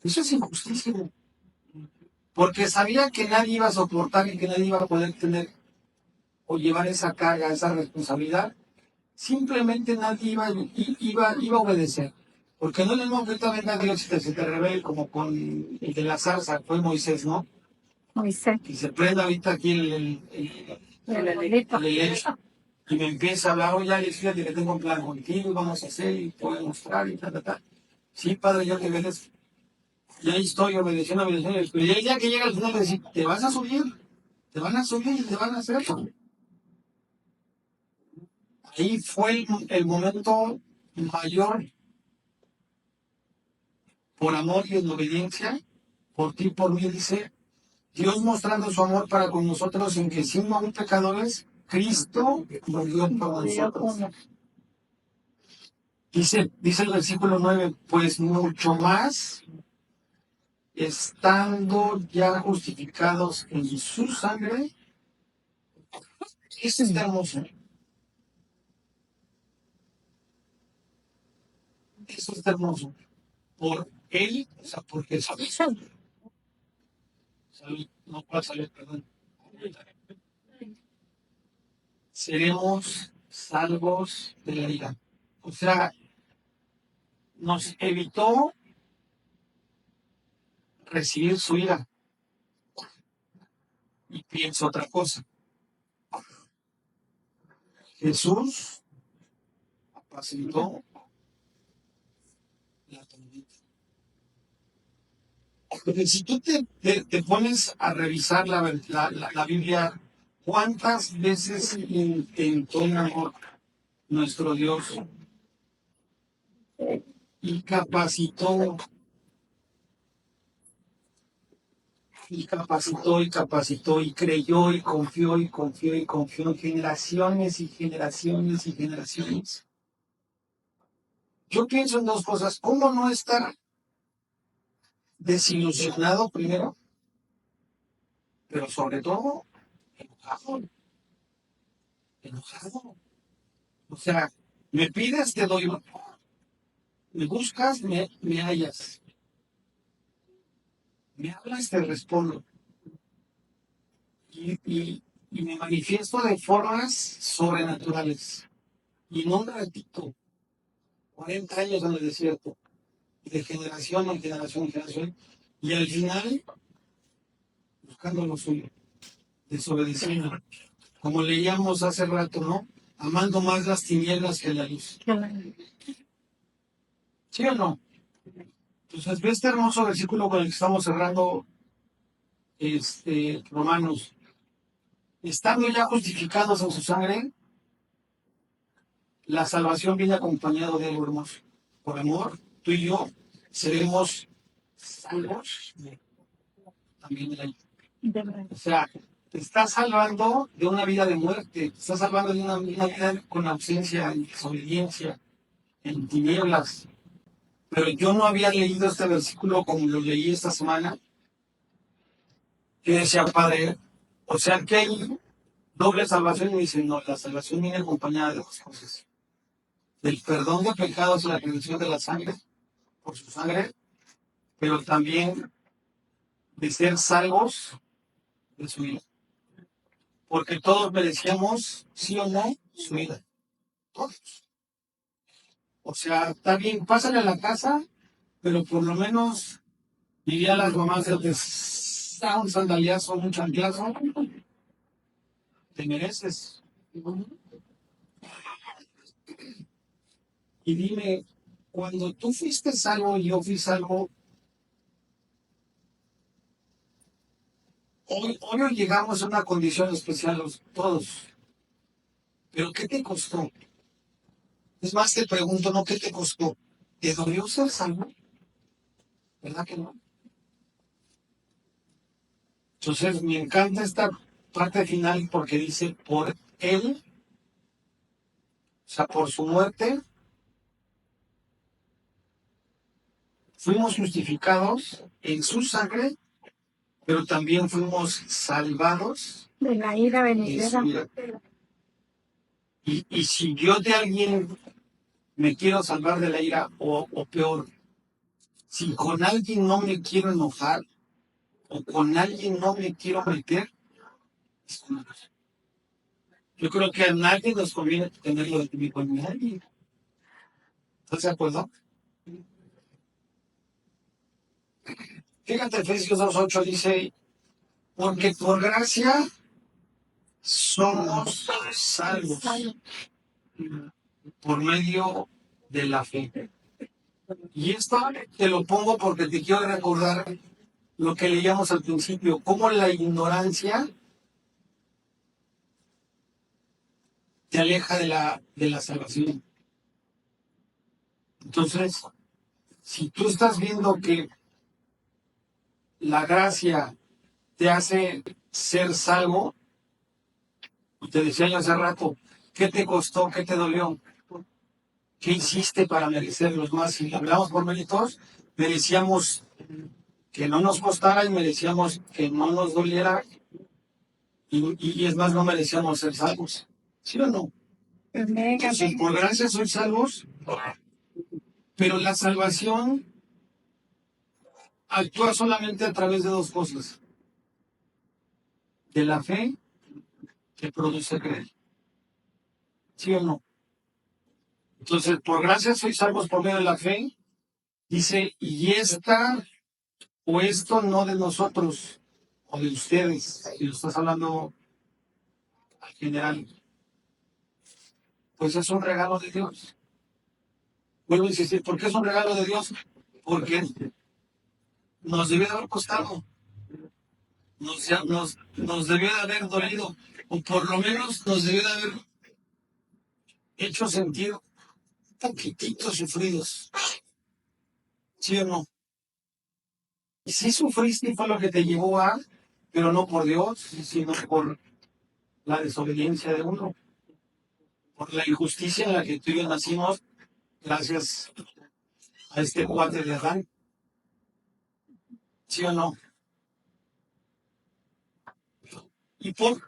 Eso es injusticia. Porque sabía que nadie iba a soportar y que nadie iba a poder tener o llevar esa carga, esa responsabilidad. Simplemente nadie iba a obedecer. Porque no es lo mismo que ahorita venga Dios y se te revele como con el de la zarza, fue Moisés, ¿no? Moisés. Y se prenda ahorita aquí El helecho. el helecho. Y me empieza a hablar, oye, Alex, fíjate que tengo un plan contigo, y vamos a hacer, y te voy a mostrar, y ta, ta, ta. Sí, padre, yo te obedeces. Y ahí estoy obedeciendo, obedeciendo. Pero ya el día que llega al final, te decir, te vas a subir, te van a subir y te van a hacer. Ahí fue el momento mayor por amor y en obediencia, por ti, por mí, dice Dios mostrando su amor para con nosotros en que siendo aún pecadores, Cristo murió por nosotros. Dice el versículo 9, pues mucho más, estando ya justificados en su sangre, esto está hermoso, esto está hermoso, por él, o sea, porque salud, no puedo salir, perdón, seremos salvos de la ira. O sea, nos evitó recibir su ira. Y pienso otra cosa. Jesús apacentó la tormenta. Porque si tú te pones a revisar la Biblia, ¿cuántas veces intentó en amor nuestro Dios y capacitó y capacitó y capacitó y creyó y confió y confió y confió en generaciones y generaciones y generaciones? Yo pienso en dos cosas. ¿Cómo no estar desilusionado primero? Pero sobre todo, enojado, enojado. O sea, me pides, te doy. Me buscas, me hallas. Me hablas, te respondo. Y me manifiesto de formas sobrenaturales. Y en un ratito, 40 años en el desierto, de generación en generación en generación, y al final, buscando lo suyo, desobedeciendo. Como leíamos hace rato, ¿no? Amando más las tinieblas que la luz. ¿Sí o no? Entonces, ve este hermoso versículo con el que estamos cerrando Romanos. Estando ya justificados en su sangre, la salvación viene acompañado de algo hermoso. Por amor, tú y yo seremos salvos también de la ira. O sea, te estás salvando de una vida de muerte, te estás salvando de una vida con ausencia, en desobediencia, en tinieblas. Pero yo no había leído este versículo como lo leí esta semana. Yo decía, Padre, o sea que hay doble salvación. Y me dice, no, la salvación viene acompañada de dos cosas: del perdón de pecados y la redención de la sangre, por su sangre, pero también de ser salvos de su vida. Porque todos merecíamos, sí o no, su vida. Todos. O sea, está bien, pásale a la casa, pero por lo menos diría las mamás de da un sandaliazo, un chanclazo, te mereces. Y dime, cuando tú fuiste salvo y yo fui salvo, hoy llegamos a una condición especial todos. ¿Pero qué te costó? Es más, te pregunto, no, ¿qué te costó? ¿Te dolió ser salvo? ¿Verdad que no? Entonces, me encanta esta parte final porque dice, por él, o sea, por su muerte, fuimos justificados en su sangre, pero también fuimos salvados de la ira de venidera. su ira. Y si yo de alguien me quiero salvar de la ira, o peor, si con alguien no me quiero enojar, o con alguien no me quiero meter, es con Dios. Yo creo que a nadie nos conviene tenerlo de mi con nadie. ¿Estás de acuerdo? Fíjate, Efesios 2:8 dice, porque por gracia somos salvos por medio de la fe. Y esto te lo pongo porque te quiero recordar lo que te lo pongo porque te quiero recordar lo que leíamos al principio, cómo la ignorancia te aleja de la salvación. Entonces, si tú estás viendo que la gracia te hace ser salvo, te decía yo hace rato, ¿qué te costó? ¿Qué te dolió? ¿Qué hiciste para merecer los más? Si hablamos por méritos, merecíamos que no nos costara y merecíamos que no nos doliera y es más, no merecíamos ser salvos. ¿Sí o no? Entonces, por gracia sois salvos, pero la salvación actúa solamente a través de dos cosas. De la fe que produce creer. ¿Sí o no? Entonces, por gracia sois salvos por medio de la fe. Dice, y esta o esto no de nosotros o de ustedes, si lo estás hablando al general, pues es un regalo de Dios. Vuelvo a insistir, ¿por qué es un regalo de Dios? Porque nos debió de haber costado, nos debió de haber dolido, o por lo menos nos debió de haber hecho sentir un poquitito sufridos. ¿Sí o no? Y sí sufriste y fue lo que te llevó a, pero no por Dios, sino por la desobediencia de uno, por la injusticia en la que tú y yo nacimos, gracias a este cuate de Adán. ¿Sí o no? ¿Y por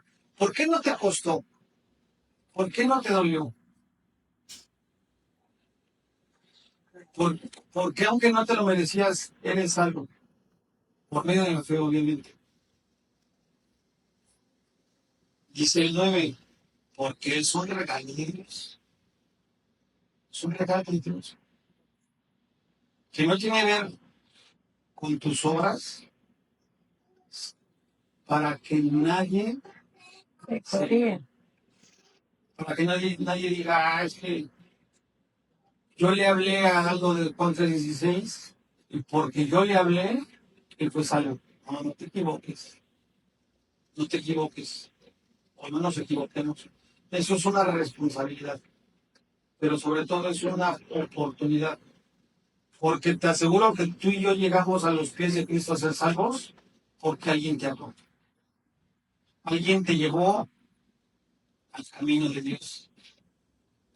qué no te costó? ¿Por qué no te dolió? ¿Por, porque aunque no te lo merecías, eres salvo? Por medio de la fe, obviamente. Dice el 9, porque es un regalo de Dios. Es un regalo de Dios. Que no tiene que ver con tus obras, para que nadie para que nadie diga, es que yo le hablé a algo del Juan 3:16 y porque yo le hablé, él fue salvo. No, no te equivoques, no te equivoques, o no nos equivoquemos. Eso es una responsabilidad, pero sobre todo es una oportunidad, porque te aseguro que tú y yo llegamos a los pies de Cristo a ser salvos porque alguien te habló, alguien te llevó al camino de Dios,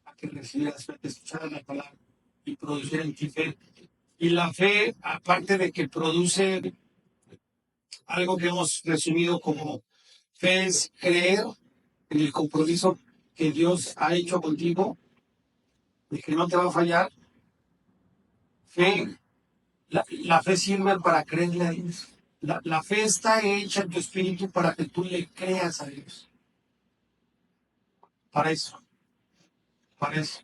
a que recibieras, a que escucharas la palabra y produciera en ti fe. Y la fe, aparte de que produce algo que hemos resumido como fe, es creer en el compromiso que Dios ha hecho contigo, de que no te va a fallar. Fe, la fe sirve para creerle a Dios. La fe está hecha en tu espíritu para que tú le creas a Dios. Para eso, para eso.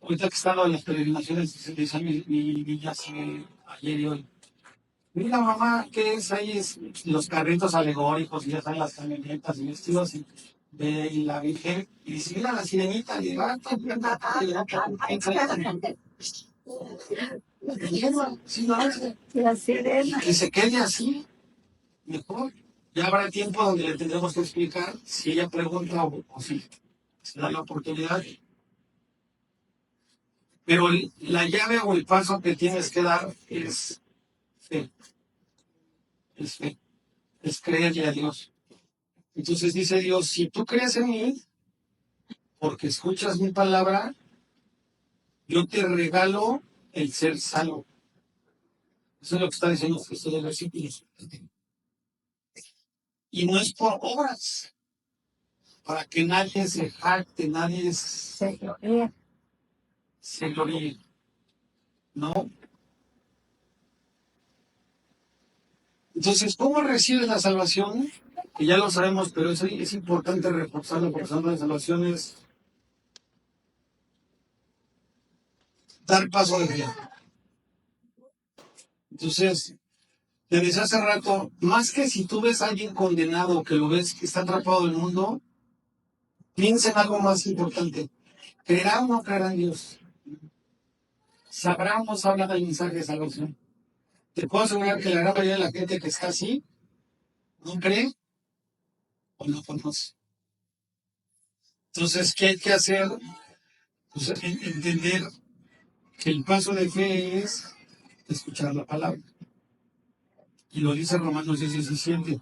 Ahorita que estaba en las peregrinaciones, decía mi niña así ayer y hoy. Mira, mamá, ¿qué es ahí? Es los carritos alegóricos y ya están las camionetas y vestidos de la Virgen. Y dice, mira la sirenita. Y digo, sí, no, la sirena. Que se quede así, mejor. Ya habrá tiempo donde le tendremos que explicar si ella pregunta o si se da la oportunidad. Pero la llave o el paso que tienes que dar es fe. Es fe. Es creerle a Dios. Entonces dice Dios, si tú crees en mí, porque escuchas mi palabra, yo te regalo el ser salvo. Eso es lo que está diciendo estos dos versículos. Y no es por obras, para que nadie se jacte, nadie se gloríe. No. Entonces, ¿cómo recibes la salvación? Que ya lo sabemos, pero es importante reforzarlo, porque la salvación es dar paso de fe. Entonces, te decía hace rato, más que si tú ves a alguien condenado, que lo ves que está atrapado en el mundo, piensa en algo más importante. ¿Creerá o no creerá en Dios? ¿Sabrá o no sabrá del mensaje de salvación? Te puedo asegurar que la gran mayoría de la gente que está así no cree o no conoce. Entonces, ¿qué hay que hacer? Pues entender que el paso de fe es escuchar la palabra. Y lo dice Romanos 10:17,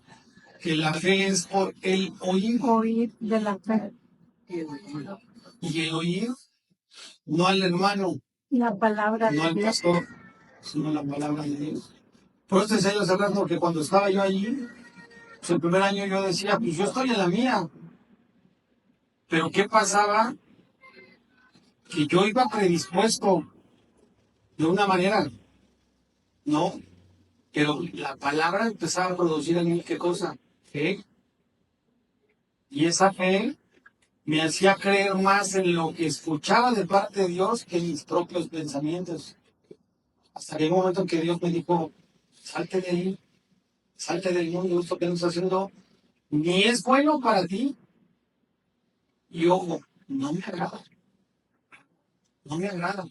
que la fe es por el oír. Oír de la fe. Y el oír, no al hermano, La palabra no de al Dios. pastor, sino la palabra de Dios. Por eso te decía yo hace rato que cuando estaba yo allí, pues el primer año yo decía, pues yo estoy en la mía. Pero ¿qué pasaba? Que yo iba predispuesto de una manera, ¿no? Pero la palabra empezaba a producir en mí, ¿qué cosa? Fe. Y esa fe me hacía creer más en lo que escuchaba de parte de Dios que en mis propios pensamientos. Hasta que llegó un momento en que Dios me dijo, salte de ahí, salte del mundo, esto que no estás haciendo ni es bueno para ti. Y ojo, no me agrada, no me agrada.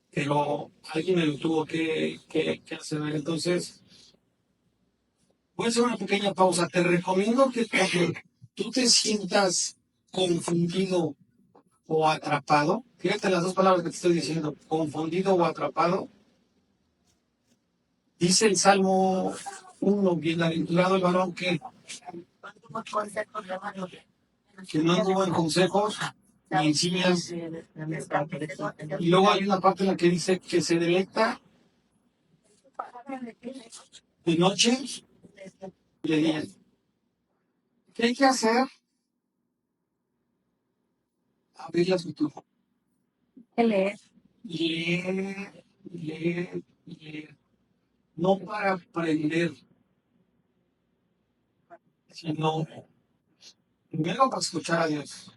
Pero alguien me lo tuvo que hacer. Entonces, voy a hacer una pequeña pausa. Te recomiendo que cuando tú te sientas confundido o atrapado, fíjate las dos palabras que te estoy diciendo, confundido o atrapado, dice el Salmo 1, bienaventurado el varón que no anduvo en consejos ni en sillas. Y luego hay una parte en la que dice que se deleita de noche y de día. ¿Qué hay que hacer? Abrir la escritura. Leer. Leer, leer, leer. No para aprender, sino primero para escuchar a Dios.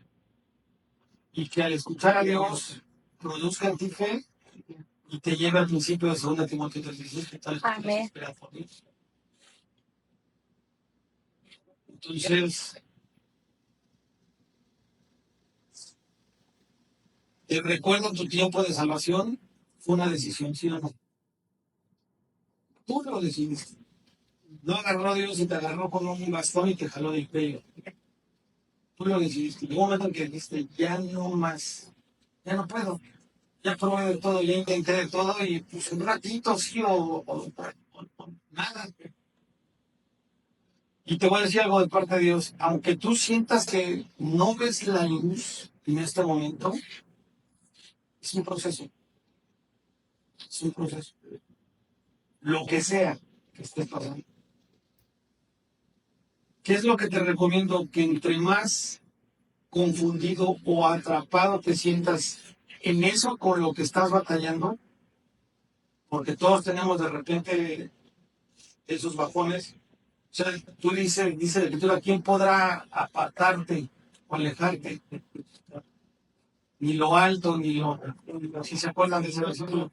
Y que al escuchar a Dios produzca en ti fe y te lleve al principio de 2 Timoteo 3:16, que tal Amén. espera por Dios. Entonces, te recuerdo tu tiempo de salvación fue una decisión, ¿sí o no? Tú lo decidiste. No agarró a Dios y te agarró con un bastón y te jaló del pelo. Tú lo decidiste. Llegó un momento en que dijiste, ya no más, ya no puedo. Ya probé de todo, ya intenté de todo y pues un ratito sí o nada. Y te voy a decir algo de parte de Dios. Aunque tú sientas que no ves la luz en este momento, es un proceso. Es un proceso. Lo que sea que estés pasando. ¿Qué es lo que te recomiendo? Que entre más confundido o atrapado te sientas en eso con lo que estás batallando, porque todos tenemos de repente esos bajones. O sea, tú dice la escritura, ¿quién podrá apartarte o alejarte? Ni lo alto, si se acuerdan de ese versículo.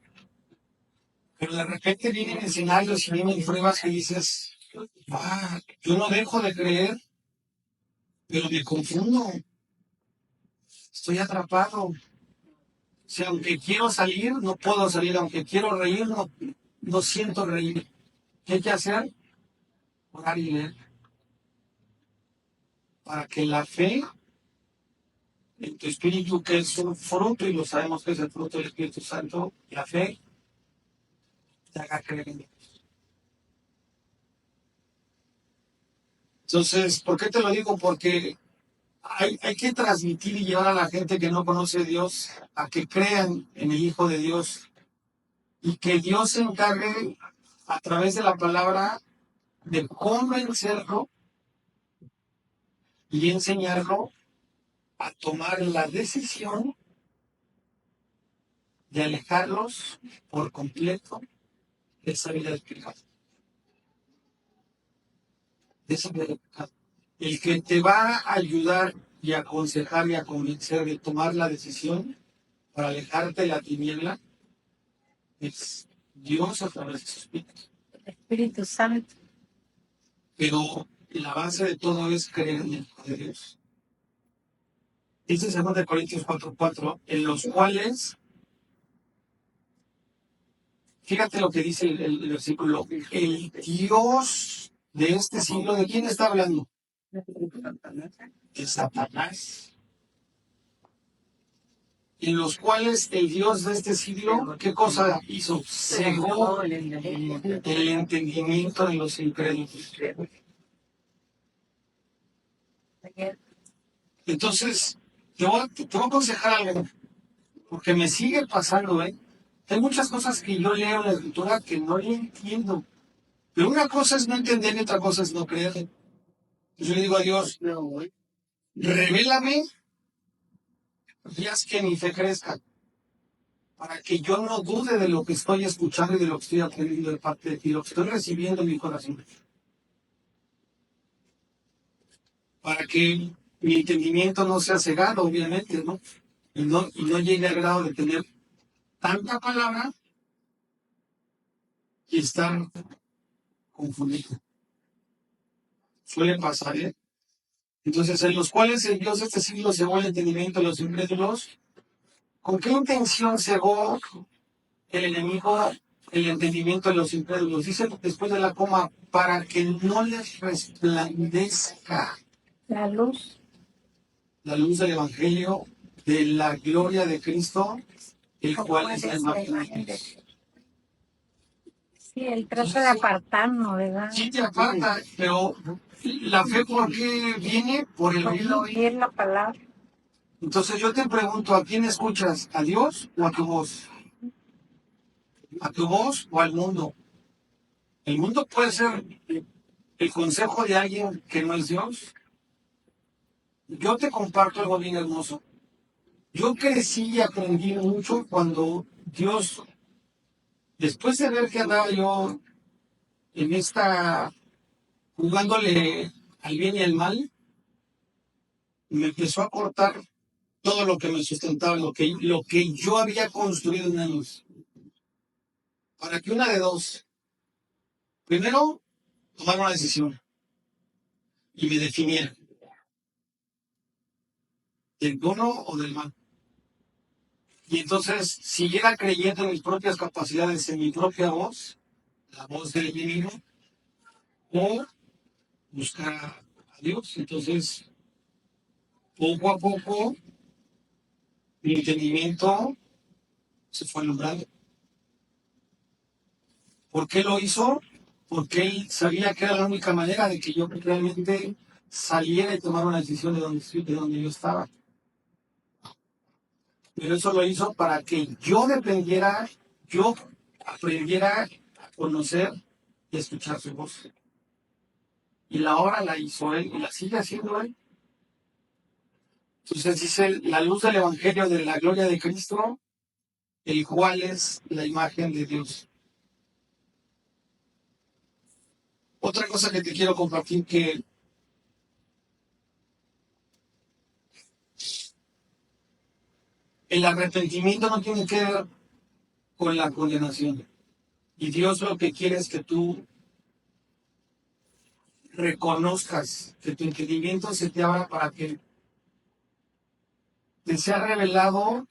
Pero de repente vienen escenarios y vienen pruebas que dices, yo no dejo de creer, pero me confundo, estoy atrapado. O sea, aunque quiero salir, no puedo salir, aunque quiero reír, no siento reír. ¿Qué hay que hacer? Orar y leer. Para que la fe en tu espíritu, que es un fruto, y lo sabemos que es el fruto del Espíritu Santo, la fe, te haga creer en Dios. Entonces, ¿por qué te lo digo? Porque hay que transmitir y llevar a la gente que no conoce a Dios a que crean en el Hijo de Dios y que Dios se encargue a través de la palabra de convencerlo y enseñarlo a tomar la decisión de alejarlos por completo de esa vida del pecado. De esa vida del pecado. El que te va a ayudar y a aconsejar y a convencer de tomar la decisión para alejarte de la tiniebla es Dios a través de su Espíritu. Espíritu Santo. Pero la base de todo es creer en el Hijo de Dios. Dice 2 Corintios 4:4, en los cuales Fíjate lo que dice el versículo. El Dios de este siglo, ¿de quién está hablando? De Satanás. En los cuales el Dios de este siglo, ¿qué cosa hizo? Cegó el entendimiento de los incrédulos. Entonces, te voy a aconsejar algo, porque me sigue pasando, ¿eh? Hay muchas cosas que yo leo en la escritura que no le entiendo. Pero una cosa es no entender y otra cosa es no creer. Entonces yo le digo a Dios, revélame y haz que mi fe crezca, para que yo no dude de lo que estoy escuchando y de lo que estoy aprendiendo de parte de ti, lo que estoy recibiendo en mi corazón. Para que mi entendimiento no sea cegado, obviamente, ¿no? Y no llegue al grado de tener tanta palabra y estar confundido. Suele pasar, ¿eh? Entonces, en los cuales el Dios de este siglo cegó el entendimiento de los incrédulos. ¿Con qué intención cegó el enemigo el entendimiento de los incrédulos? Dice después de la coma, para que no les resplandezca La luz. la luz del Evangelio de la gloria de Cristo, el cual es la imagen de Dios. Sí, él trata de apartarnos, ¿verdad? Sí te aparta, pero la fe, ¿por qué viene? Por el Por oír. oír la palabra. Entonces yo te pregunto, ¿a quién escuchas? ¿A Dios o a tu voz? ¿A tu voz o al mundo? El mundo puede ser el consejo de alguien que no es Dios. Yo te comparto algo bien hermoso. Yo crecí y aprendí mucho cuando Dios, después de ver que andaba yo en esta, jugándole al bien y al mal, me empezó a cortar todo lo que me sustentaba, lo que yo había construido en años. Para que una de dos, primero, tomar una decisión y me definiera, del bueno o del mal. Y entonces siguiera creyendo en mis propias capacidades, en mi propia voz, la voz del enemigo, o buscar a Dios. Entonces, poco a poco, mi entendimiento se fue alumbrando. ¿Por qué lo hizo? Porque él sabía que era la única manera de que yo realmente saliera y tomara una decisión de donde yo estaba. Pero eso lo hizo para que yo dependiera, yo aprendiera a conocer y a escuchar su voz. Y la obra la hizo él y la sigue haciendo él. Entonces dice la luz del Evangelio de la gloria de Cristo, el cual es la imagen de Dios. Otra cosa que te quiero compartir, que el arrepentimiento no tiene que ver con la condenación. Y Dios lo que quiere es que tú reconozcas, que tu entendimiento se te abra para que te sea revelado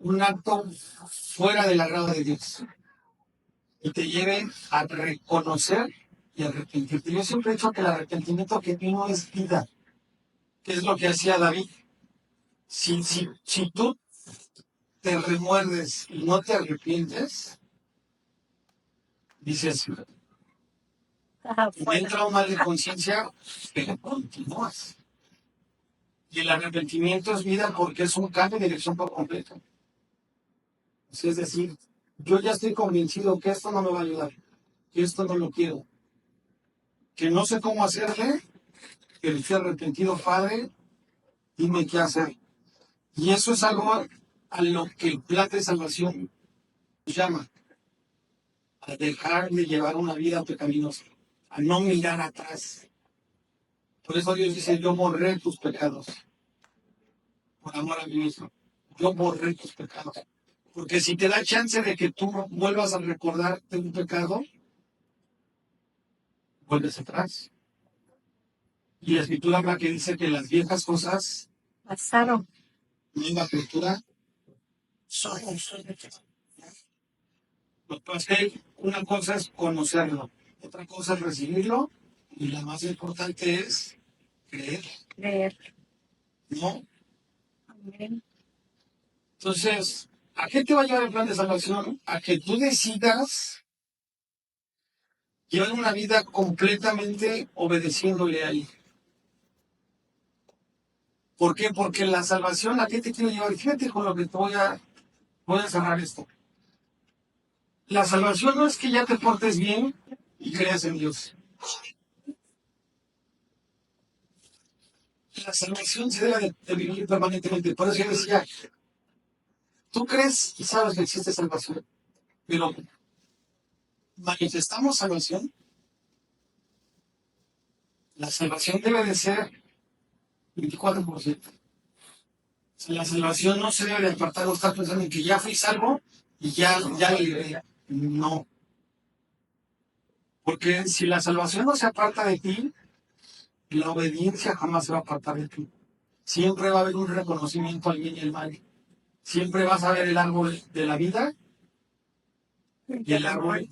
un acto fuera del agrado de Dios y te lleve a reconocer y arrepentirte. Yo siempre he dicho que el arrepentimiento que no es vida, que es lo que hacía David. Si tú te remuerdes y no te arrepientes, dices, me entra un mal de conciencia, pero continúas. Y el arrepentimiento es vida porque es un cambio de dirección por completo. Es decir, yo ya estoy convencido que esto no me va a ayudar, que esto no lo quiero, que no sé cómo hacerle, que estoy arrepentido, Padre, dime qué hacer. Y eso es algo a lo que el plan de salvación llama, a dejar de llevar una vida pecaminosa, a no mirar atrás. Por eso Dios dice, yo borré tus pecados, por amor a mí mismo. Yo borré tus pecados. Porque si te da chance de que tú vuelvas a recordarte un pecado, vuelves atrás. Y la escritura habla que dice que las viejas cosas Pasaron. nueva criatura son. Lo que pasa es que una cosa es conocerlo, otra cosa es recibirlo, y la más importante es creer, Creer. ¿no? Amén. Entonces, ¿a qué te va a llevar el plan de salvación? A que tú decidas llevar una vida completamente obedeciéndole a Él. ¿Por qué? Porque la salvación, ¿a qué te quiero llevar? Fíjate con lo que te voy a cerrar esto. La salvación no es que ya te portes bien y creas en Dios. La salvación se debe de vivir permanentemente. Por eso yo decía, tú crees y sabes que existe salvación, pero manifestamos salvación. La salvación debe de ser 24%. O sea, la salvación no se debe de apartar o estar pensando en que ya fui salvo y ya lo libré. No. Porque si la salvación no se aparta de ti, la obediencia jamás se va a apartar de ti. Siempre va a haber un reconocimiento al bien y al mal. Siempre vas a ver el árbol de la vida y el árbol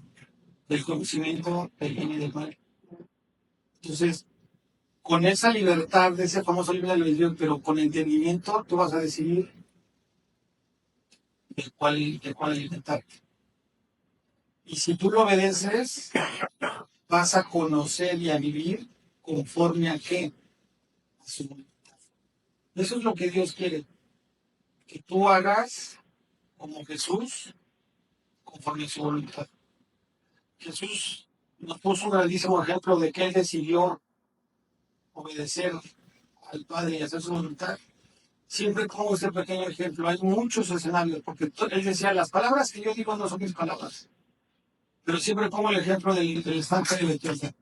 del conocimiento del bien y del mal. Entonces, con esa libertad de ese famoso libre albedrío, pero con entendimiento, tú vas a decidir de cuál alimentarte. Y si tú lo obedeces, vas a conocer y a vivir conforme a qué? A su voluntad. Eso es lo que Dios quiere, que tú hagas como Jesús, conforme a su voluntad. Jesús nos puso un grandísimo ejemplo de que Él decidió obedecer al Padre y hacer su voluntad. Siempre pongo este pequeño ejemplo. Hay muchos escenarios, porque Él decía, las palabras que yo digo no son mis palabras. Pero siempre pongo el ejemplo del estanque de Bethesda.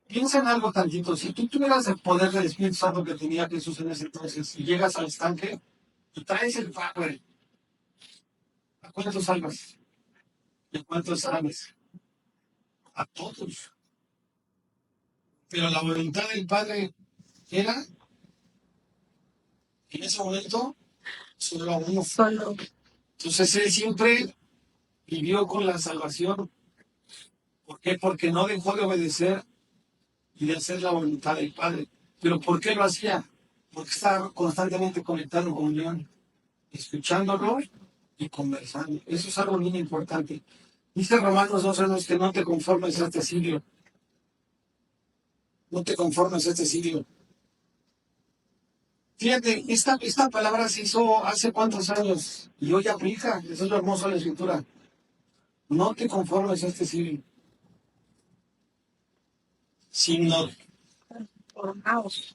Piensa en algo tantito. Si tú tuvieras el poder del Espíritu Santo que tenía Jesús en ese entonces y llegas al estanque y traes el power, ¿a cuántos salvas? ¿Y a cuántos salves? A todos. Pero la voluntad del Padre era, en ese momento, solo a uno. Solo. Entonces Él siempre vivió con la salvación. ¿Por qué? Porque no dejó de obedecer y de hacer la voluntad del Padre. ¿Pero por qué lo hacía? Porque estaba constantemente conectado con Dios, escuchándolo y conversando. Eso es algo bien importante. Dice Romanos 12, que no te conformes a este siglo. No te conformes a este siglo. Fíjate, esta palabra se hizo hace cuántos años y hoy aplica. Eso es lo hermoso de la Escritura. No te conformes a este siglo, sino Formaos.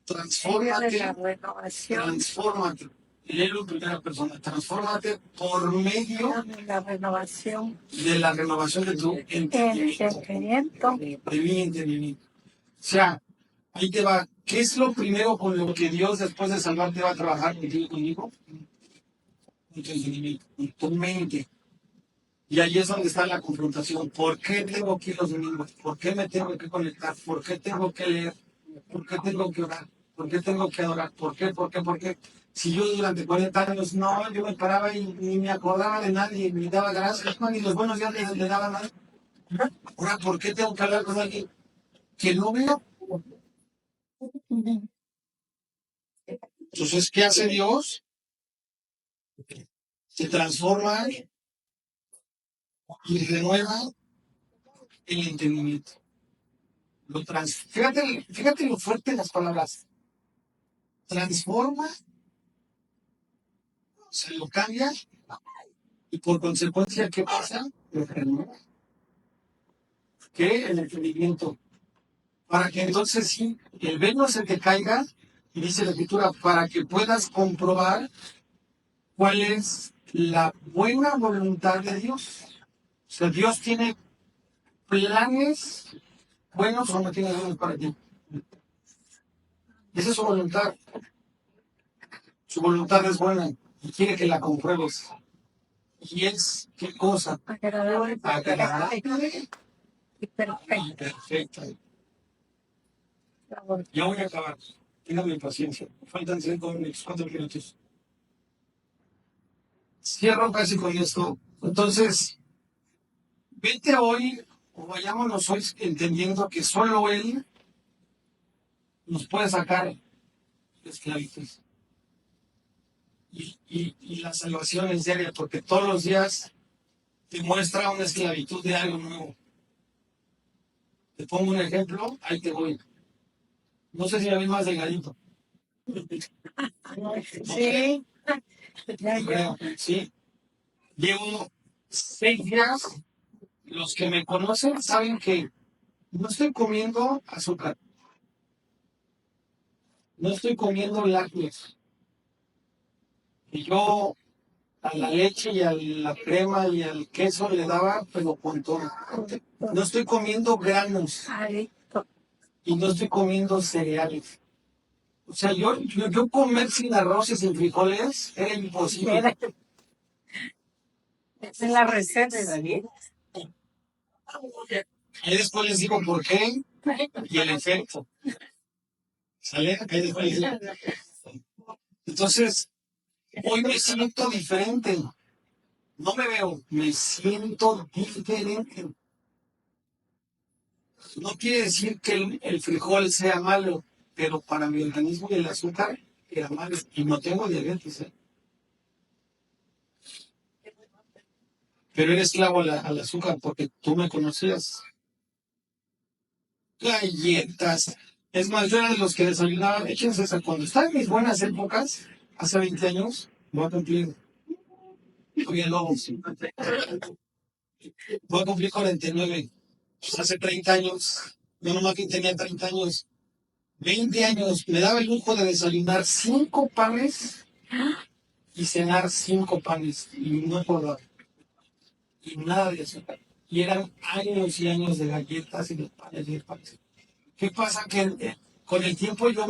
De la transfórmate, renovación. transfórmate. Léelo en primera persona. Transfórmate por medio De la renovación. de la renovación de tu Entendimiento. de mi entendimiento. O sea, ahí te va. ¿Qué es lo primero con lo que Dios después de salvarte va a trabajar contigo y conmigo? Con tu entendimiento, con tu mente. Y ahí es donde está la confrontación. ¿Por qué tengo que ir los domingos? ¿Por qué me tengo que conectar? ¿Por qué tengo que leer? ¿Por qué tengo que orar? ¿Por qué tengo que adorar? ¿Por qué? ¿Por qué? ¿Por qué? Si yo durante 40 años, no, yo me paraba y ni me acordaba de nadie, ni daba gracias, no, ni los buenos días le daba nada. Ahora, ¿por qué tengo que hablar con alguien que no veo? Entonces, ¿qué hace Dios? Se transforma y renueva el entendimiento. Fíjate lo fuerte de las palabras. Transforma, se lo cambia y por consecuencia, ¿qué pasa? Lo renueva. ¿Qué? El entendimiento. Para que entonces sí, el velo se te caiga, y dice la Escritura, para que puedas comprobar cuál es la buena voluntad de Dios. O sea, Dios tiene planes buenos o no tiene buenos para ti. Esa es su voluntad. Su voluntad es buena y quiere que la compruebes. Y es, ¿qué cosa? Agradable. Agradable Y y perfecto. perfecta. Ya voy a acabar. Téngame paciencia. Faltan 5 minutos, 4 minutos. Cierro casi con esto. Entonces, Vete hoy, o vayámonos hoy entendiendo que solo Él nos puede sacar de esclavitud. Y la salvación es diaria, porque todos los días te muestra una esclavitud de algo nuevo. Te pongo un ejemplo, ahí te voy. No sé si la ves más delgadito. Sí, ya, Yo creo, sí. Llevo 6 días. Los que me conocen saben que no estoy comiendo azúcar, no estoy comiendo lácteos. Y yo a la leche y a la crema y al queso le daba, pero con todo. No estoy comiendo granos adicto. y no estoy comiendo cereales. O sea, yo comer sin arroz y sin frijoles era imposible. Esa es la receta de Daniel. Ahí después les digo por qué y el efecto. ¿Sale? Ahí después les digo. Entonces, hoy me siento diferente. No me veo, me siento diferente. No quiere decir que el frijol sea malo, pero para mi organismo el azúcar era malo. Y no tengo diabetes, ¿eh? Pero era esclavo al azúcar porque tú me conocías. Galletas. Es más, yo era de los que desayunaba, échense esa. Cuando estaba en mis buenas épocas, hace 20 años, voy a cumplir, oye, no, voy a cumplir 49. Pues hace 30 años, yo nomás que tenía 30 años, 20 años, me daba el lujo de desayunar 5 panes y cenar 5 panes. Y no por y nada de azúcar. Y eran años y años de galletas y de panes y de panes. ¿Qué pasa? Que con el tiempo yo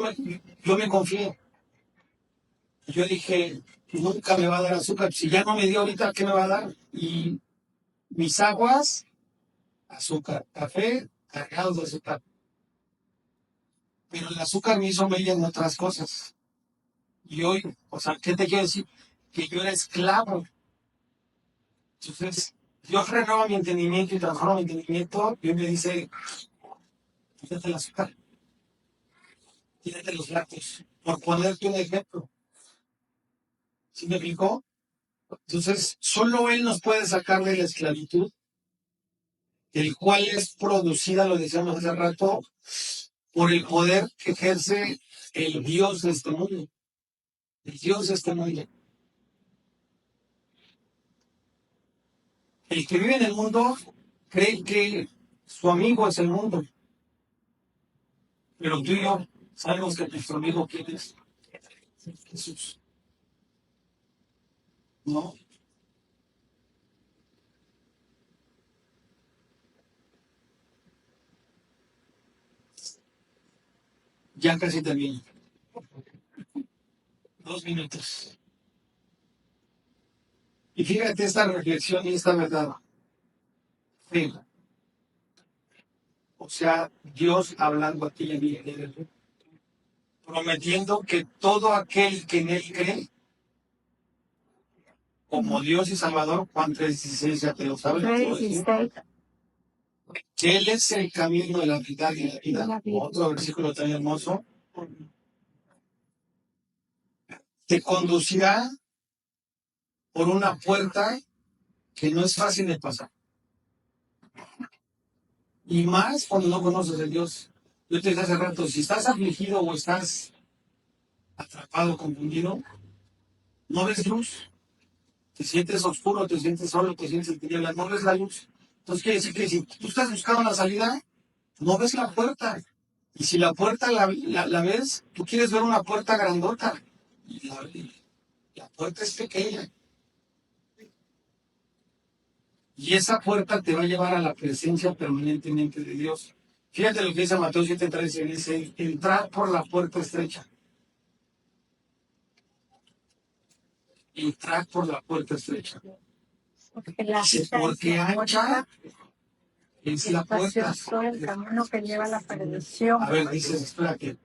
me confié. Yo dije, nunca me va a dar azúcar. Si ya no me dio ahorita, ¿qué me va a dar? Y mis aguas, azúcar. Café, cargados de azúcar. Pero el azúcar me hizo mella en otras cosas. Y hoy, o sea, ¿qué te quiero decir? Que yo era esclavo. Entonces, Dios renueva mi entendimiento y transforma mi entendimiento. Y hoy me dice, quítate el azúcar, quítate los lácteos. Por ponerte un ejemplo. ¿Sí me explicó? Entonces, solo Él nos puede sacar de la esclavitud, el cual es producida, lo decíamos hace rato, por el poder que ejerce el Dios de este mundo. El Dios de este mundo. El que vive en el mundo cree que su amigo es el mundo. Pero tú y yo sabemos que nuestro amigo quién es. Jesús. ¿No? Ya casi termino. 2 minutos. Y fíjate esta reflexión y esta verdad. Sí. O sea, Dios hablando a ti y a mí, prometiendo que todo aquel que en Él cree, como Dios y Salvador, Juan 3:16, ya te lo sabes, que Él es el camino de la verdad y la vida. Otro versículo tan hermoso, te conducirá por una puerta que no es fácil de pasar. Y más cuando no conoces a Dios. Yo te dije hace rato, si estás afligido o estás atrapado, confundido, no ves luz, te sientes oscuro, te sientes solo, te sientes en tinieblas, no ves la luz. Entonces quiere decir que si tú estás buscando la salida, no ves la puerta. Y si la puerta la ves, tú quieres ver una puerta grandota. Y la puerta es pequeña. Y esa puerta te va a llevar a la presencia permanentemente de Dios. Fíjate lo que dice Mateo 7:13, dice, entrar por la puerta estrecha. Entrar por la puerta estrecha. Porque ancha es la puerta. El camino que lleva a la perdición. A ver, dices, espérate.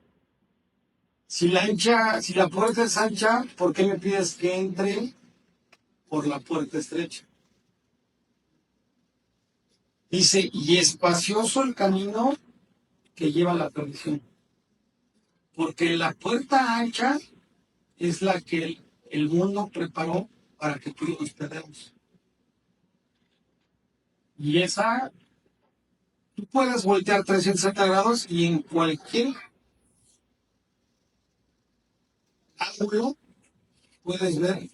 Si la puerta es ancha, ¿por qué me pides que entre por la puerta estrecha? Dice, y espacioso el camino que lleva a la perdición. Porque la puerta ancha es la que el mundo preparó para que tú y yo nos perdamos. Y esa, tú puedes voltear 360 grados y en cualquier ángulo puedes ver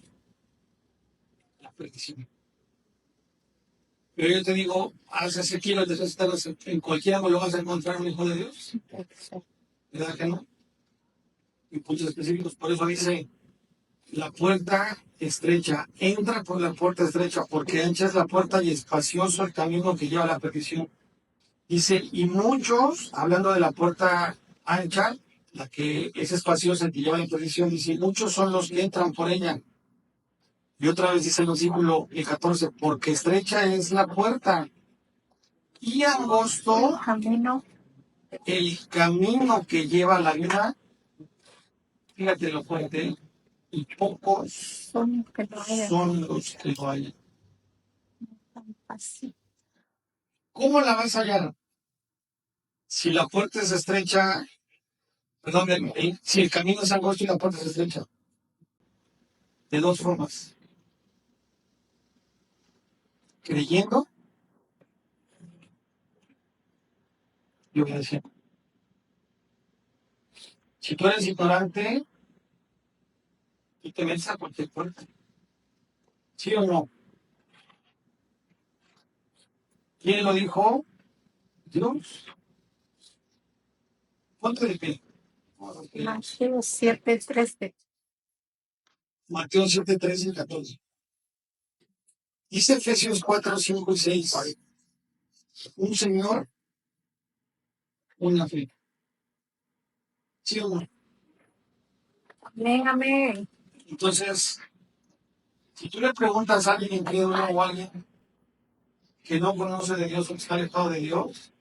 la perdición. Pero yo te digo, haz ese kilo de 360 grados, en cualquier ángulo vas a encontrar un hijo de Dios. ¿Verdad que no? En puntos específicos. Por eso dice, la puerta estrecha, entra por la puerta estrecha, porque ancha es la puerta y espacioso el camino que lleva a la perdición. Dice, y muchos, hablando de la puerta ancha, la que es espaciosa, que lleva a la perdición, dice, muchos son los que entran por ella. Y otra vez dice el versículo 14, porque estrecha es la puerta y angosto el camino que lleva a la vida. Fíjate lo fuerte, y pocos son los que lo hallan. ¿Cómo la vas a hallar? Si la puerta es estrecha, perdón, si el camino es angosto y la puerta es estrecha. De dos formas. Creyendo y obedeciendo. Si tú eres ignorante, tú te metes a cualquier puerta. ¿Sí o no? ¿Quién lo dijo? Dios. Ponte de pie. Mateo 7:13. Mateo 7, 13 y 14. Dice Efesios 4, 5 y 6. Un Señor, una fe. ¿Sí o no? Amén. Entonces, si tú le preguntas a alguien incrédulo o a alguien que no conoce de Dios o que está alejado de Dios,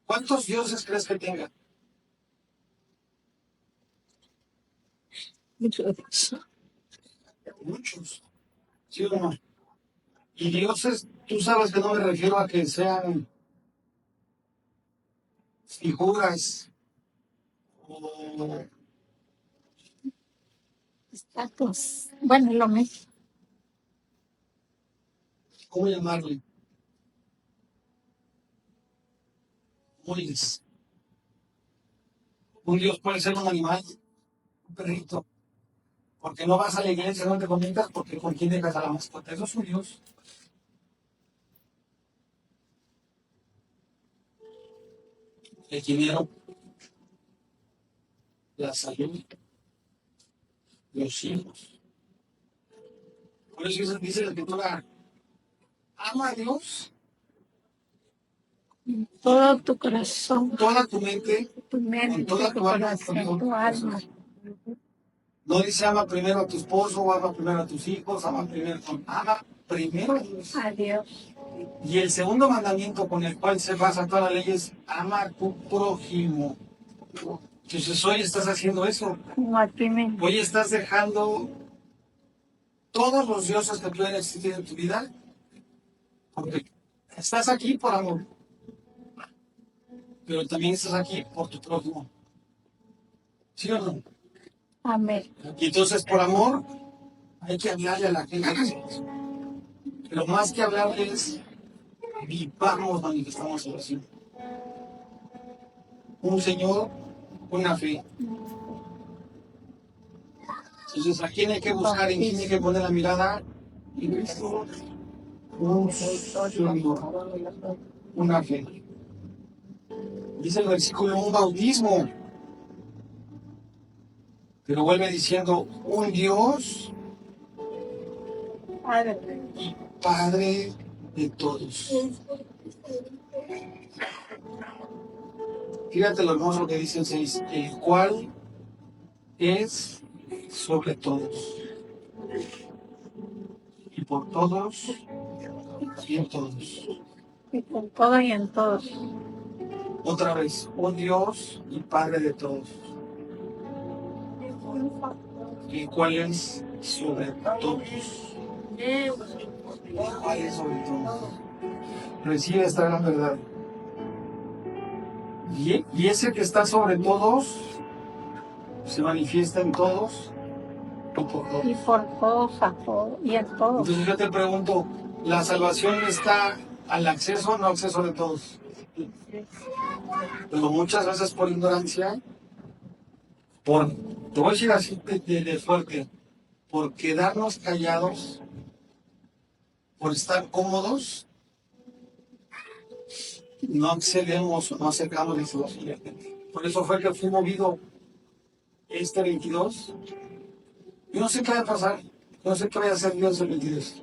¿cuántos dioses crees que tenga? Muchos. ¿Sí o no? Y dioses, tú sabes que no me refiero a que sean figuras o, Estatus. Bueno, lo mismo. ¿cómo llamarle? Moldes. Un dios puede ser un animal, un perrito, porque no vas a la iglesia, no te conectas porque con quién dejas a la mascota. Eso es un dios. El dinero, la salud, los hijos. Por eso dice la escritura, ama a Dios, Todo tu corazón, toda tu mente, tu mente, con toda tu tu alma, corazón, tu alma. No dice ama primero a tu esposo o ama primero a tus hijos, ama primero a Dios. A Dios. Y el segundo mandamiento con el cual se basa toda la ley es ama a tu prójimo. Entonces hoy estás haciendo eso. Como a ti mismo. Hoy estás dejando todos los dioses que pueden existir en tu vida, porque estás aquí por amor, pero también estás aquí por tu prójimo. ¿Sí o no? Amén. Y entonces por amor hay que hablarle a la gente. Pero más que hablarles, vivamos, manifestamos oración. Un Señor, una fe. Entonces, ¿a quién hay que buscar? ¿En quién hay que poner la mirada? En Cristo. Un Señor, una fe. Dice el versículo, un bautismo. Pero vuelve diciendo, un Dios Padre. y Padre de todos. Fíjate lo hermoso que dice el 6, el cual es sobre todos. Y por todos y en todos. Y con todo y en todos. Otra vez, un Dios y Padre de todos. El cual es sobre todos. El cual es sobre todos. recibe esta gran verdad. Y ese que está sobre todos, se manifiesta en todos y por todos. Y por todos, a todos, y en todos. Entonces yo te pregunto, ¿la salvación está al acceso o no acceso de todos? Pero muchas veces por ignorancia, te voy a decir así de fuerte, por quedarnos callados, por estar cómodos, no accedemos, no acercamos la salvación. Por eso fue que fui movido este 22. Yo no sé qué va a pasar, no sé qué vaya a hacer Dios el 22.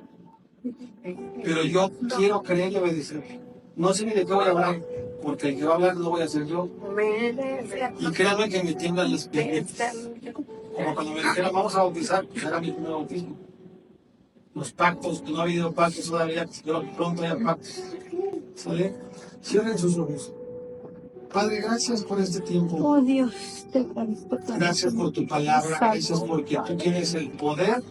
Pero yo quiero creer y obedecer. No sé ni de qué voy a hablar, porque el que va a hablar lo voy a hacer yo. Y créanme que me tiemblan las piernas. Como cuando me dijeron, vamos a bautizar, pues era mi primer bautismo. Los pactos, que no ha habido pactos todavía, pero pronto haya pactos. ¿Sale? Cierren sus ojos. Padre, gracias por este tiempo. Oh Dios, te agradezco tanto. Gracias por tu palabra. Gracias porque tú tienes el poder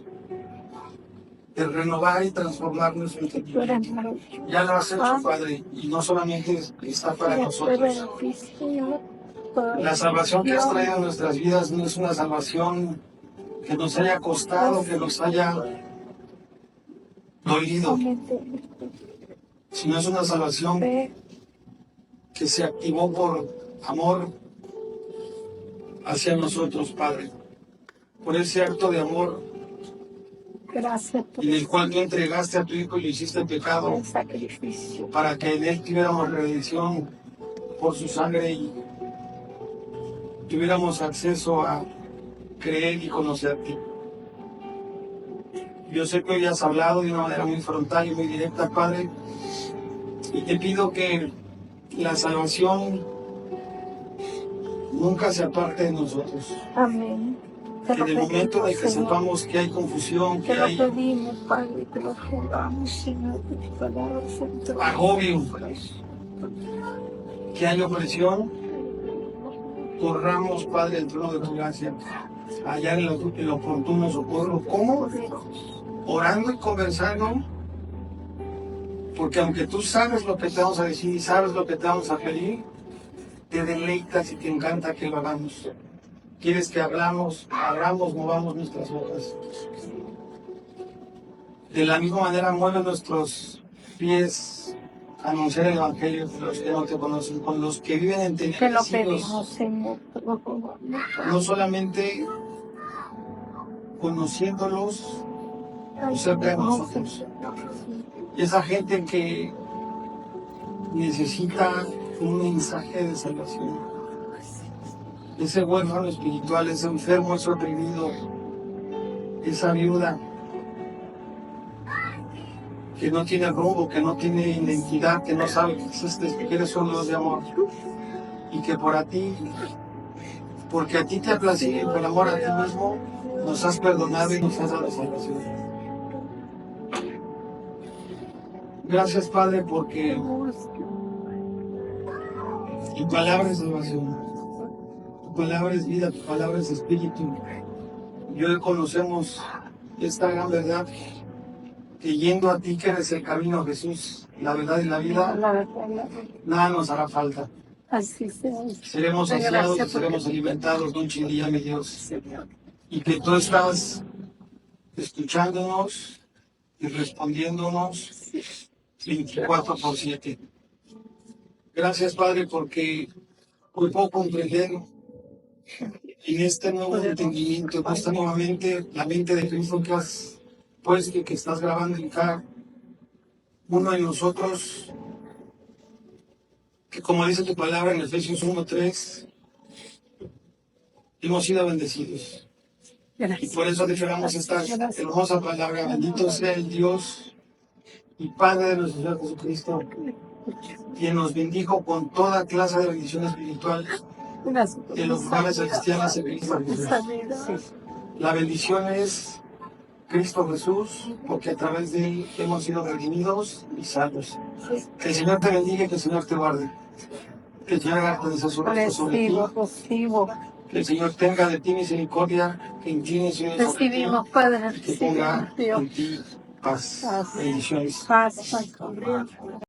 de renovar y transformar nuestro Tú interior. eres maravilloso. Ya lo has hecho, Padre, y no solamente está para nosotros. La salvación que has traído a nuestras vidas no es una salvación que nos haya costado, que nos haya dolido, sino es una salvación que se activó por amor hacia nosotros, Padre. Por ese acto de amor Gracias por en el cual tú entregaste a tu Hijo y le hiciste pecado el sacrificio. para que en Él tuviéramos redención por su sangre y tuviéramos acceso a creer y conocerte. Yo sé que hoy has hablado de una manera muy frontal y muy directa, Padre, y te pido que la salvación nunca se aparte de nosotros. Amén. Que en el momento en el que Señor. sepamos que hay confusión, que Te lo hay pedimos, Padre, te lo juramos, Señor, que tu palabra se entrega. agobio, que hay opresión, corramos, Padre, el trono de tu gracia, hallar el oportuno socorro. ¿Cómo? Orando y conversando, porque aunque tú sabes lo que te vamos a decir y sabes lo que te vamos a pedir, te deleitas y te encanta que lo hagamos. Quieres que abramos, movamos nuestras bocas. De la misma manera mueve nuestros pies a anunciar el Evangelio con los que no te conocen, con los que viven en Te lo tenebras pedimos, Señor, te lo juramos. no solamente conociéndolos cerca de nosotros. Y esa gente que necesita un mensaje de salvación. Ese huérfano espiritual, ese enfermo, ese oprimido, esa viuda que no tiene rumbo, que no tiene identidad, que no sabe que existes, que eres un Dios de amor. Y que porque a ti te ha placido y por amor a ti mismo, nos has perdonado y nos has dado salvación. Gracias, Padre, porque tu palabra es salvación. Tu palabra es vida, tu palabra es espíritu. Y hoy conocemos esta gran verdad, que yendo a ti, que eres el camino, Jesús, la verdad y la vida, La verdad, nada nos hará falta. así sea. Seremos saciados y seremos alimentados noche y día, mi Dios. Señor. Y que tú estás escuchándonos y respondiéndonos 24/7. Gracias, Padre, porque hoy puedo comprender en este nuevo entendimiento, en esta nuevamente la mente de Cristo que has puesto y que estás grabando en cada uno de nosotros, que como dice tu palabra en Efesios 1:3, hemos sido bendecidos. Y Gracias. por eso declaramos esta hermosa palabra: bendito sea el Dios y Padre de nuestro Señor Jesucristo, quien nos bendijo con toda clase de bendición espiritual Gracias. en los lugares celestiales en Cristo Jesús. La bendición es Cristo Jesús, porque a través de Él hemos sido redimidos y salvos. Que el Señor te bendiga y que el Señor te guarde. Que el Señor haga desde su rostro sobre ti. Recibo. Que el Señor tenga de ti misericordia, que incline su oído sobre ti Recibimos, Padre. y que ponga Recibimos, en ti paz. Paz. Bendiciones. Paz.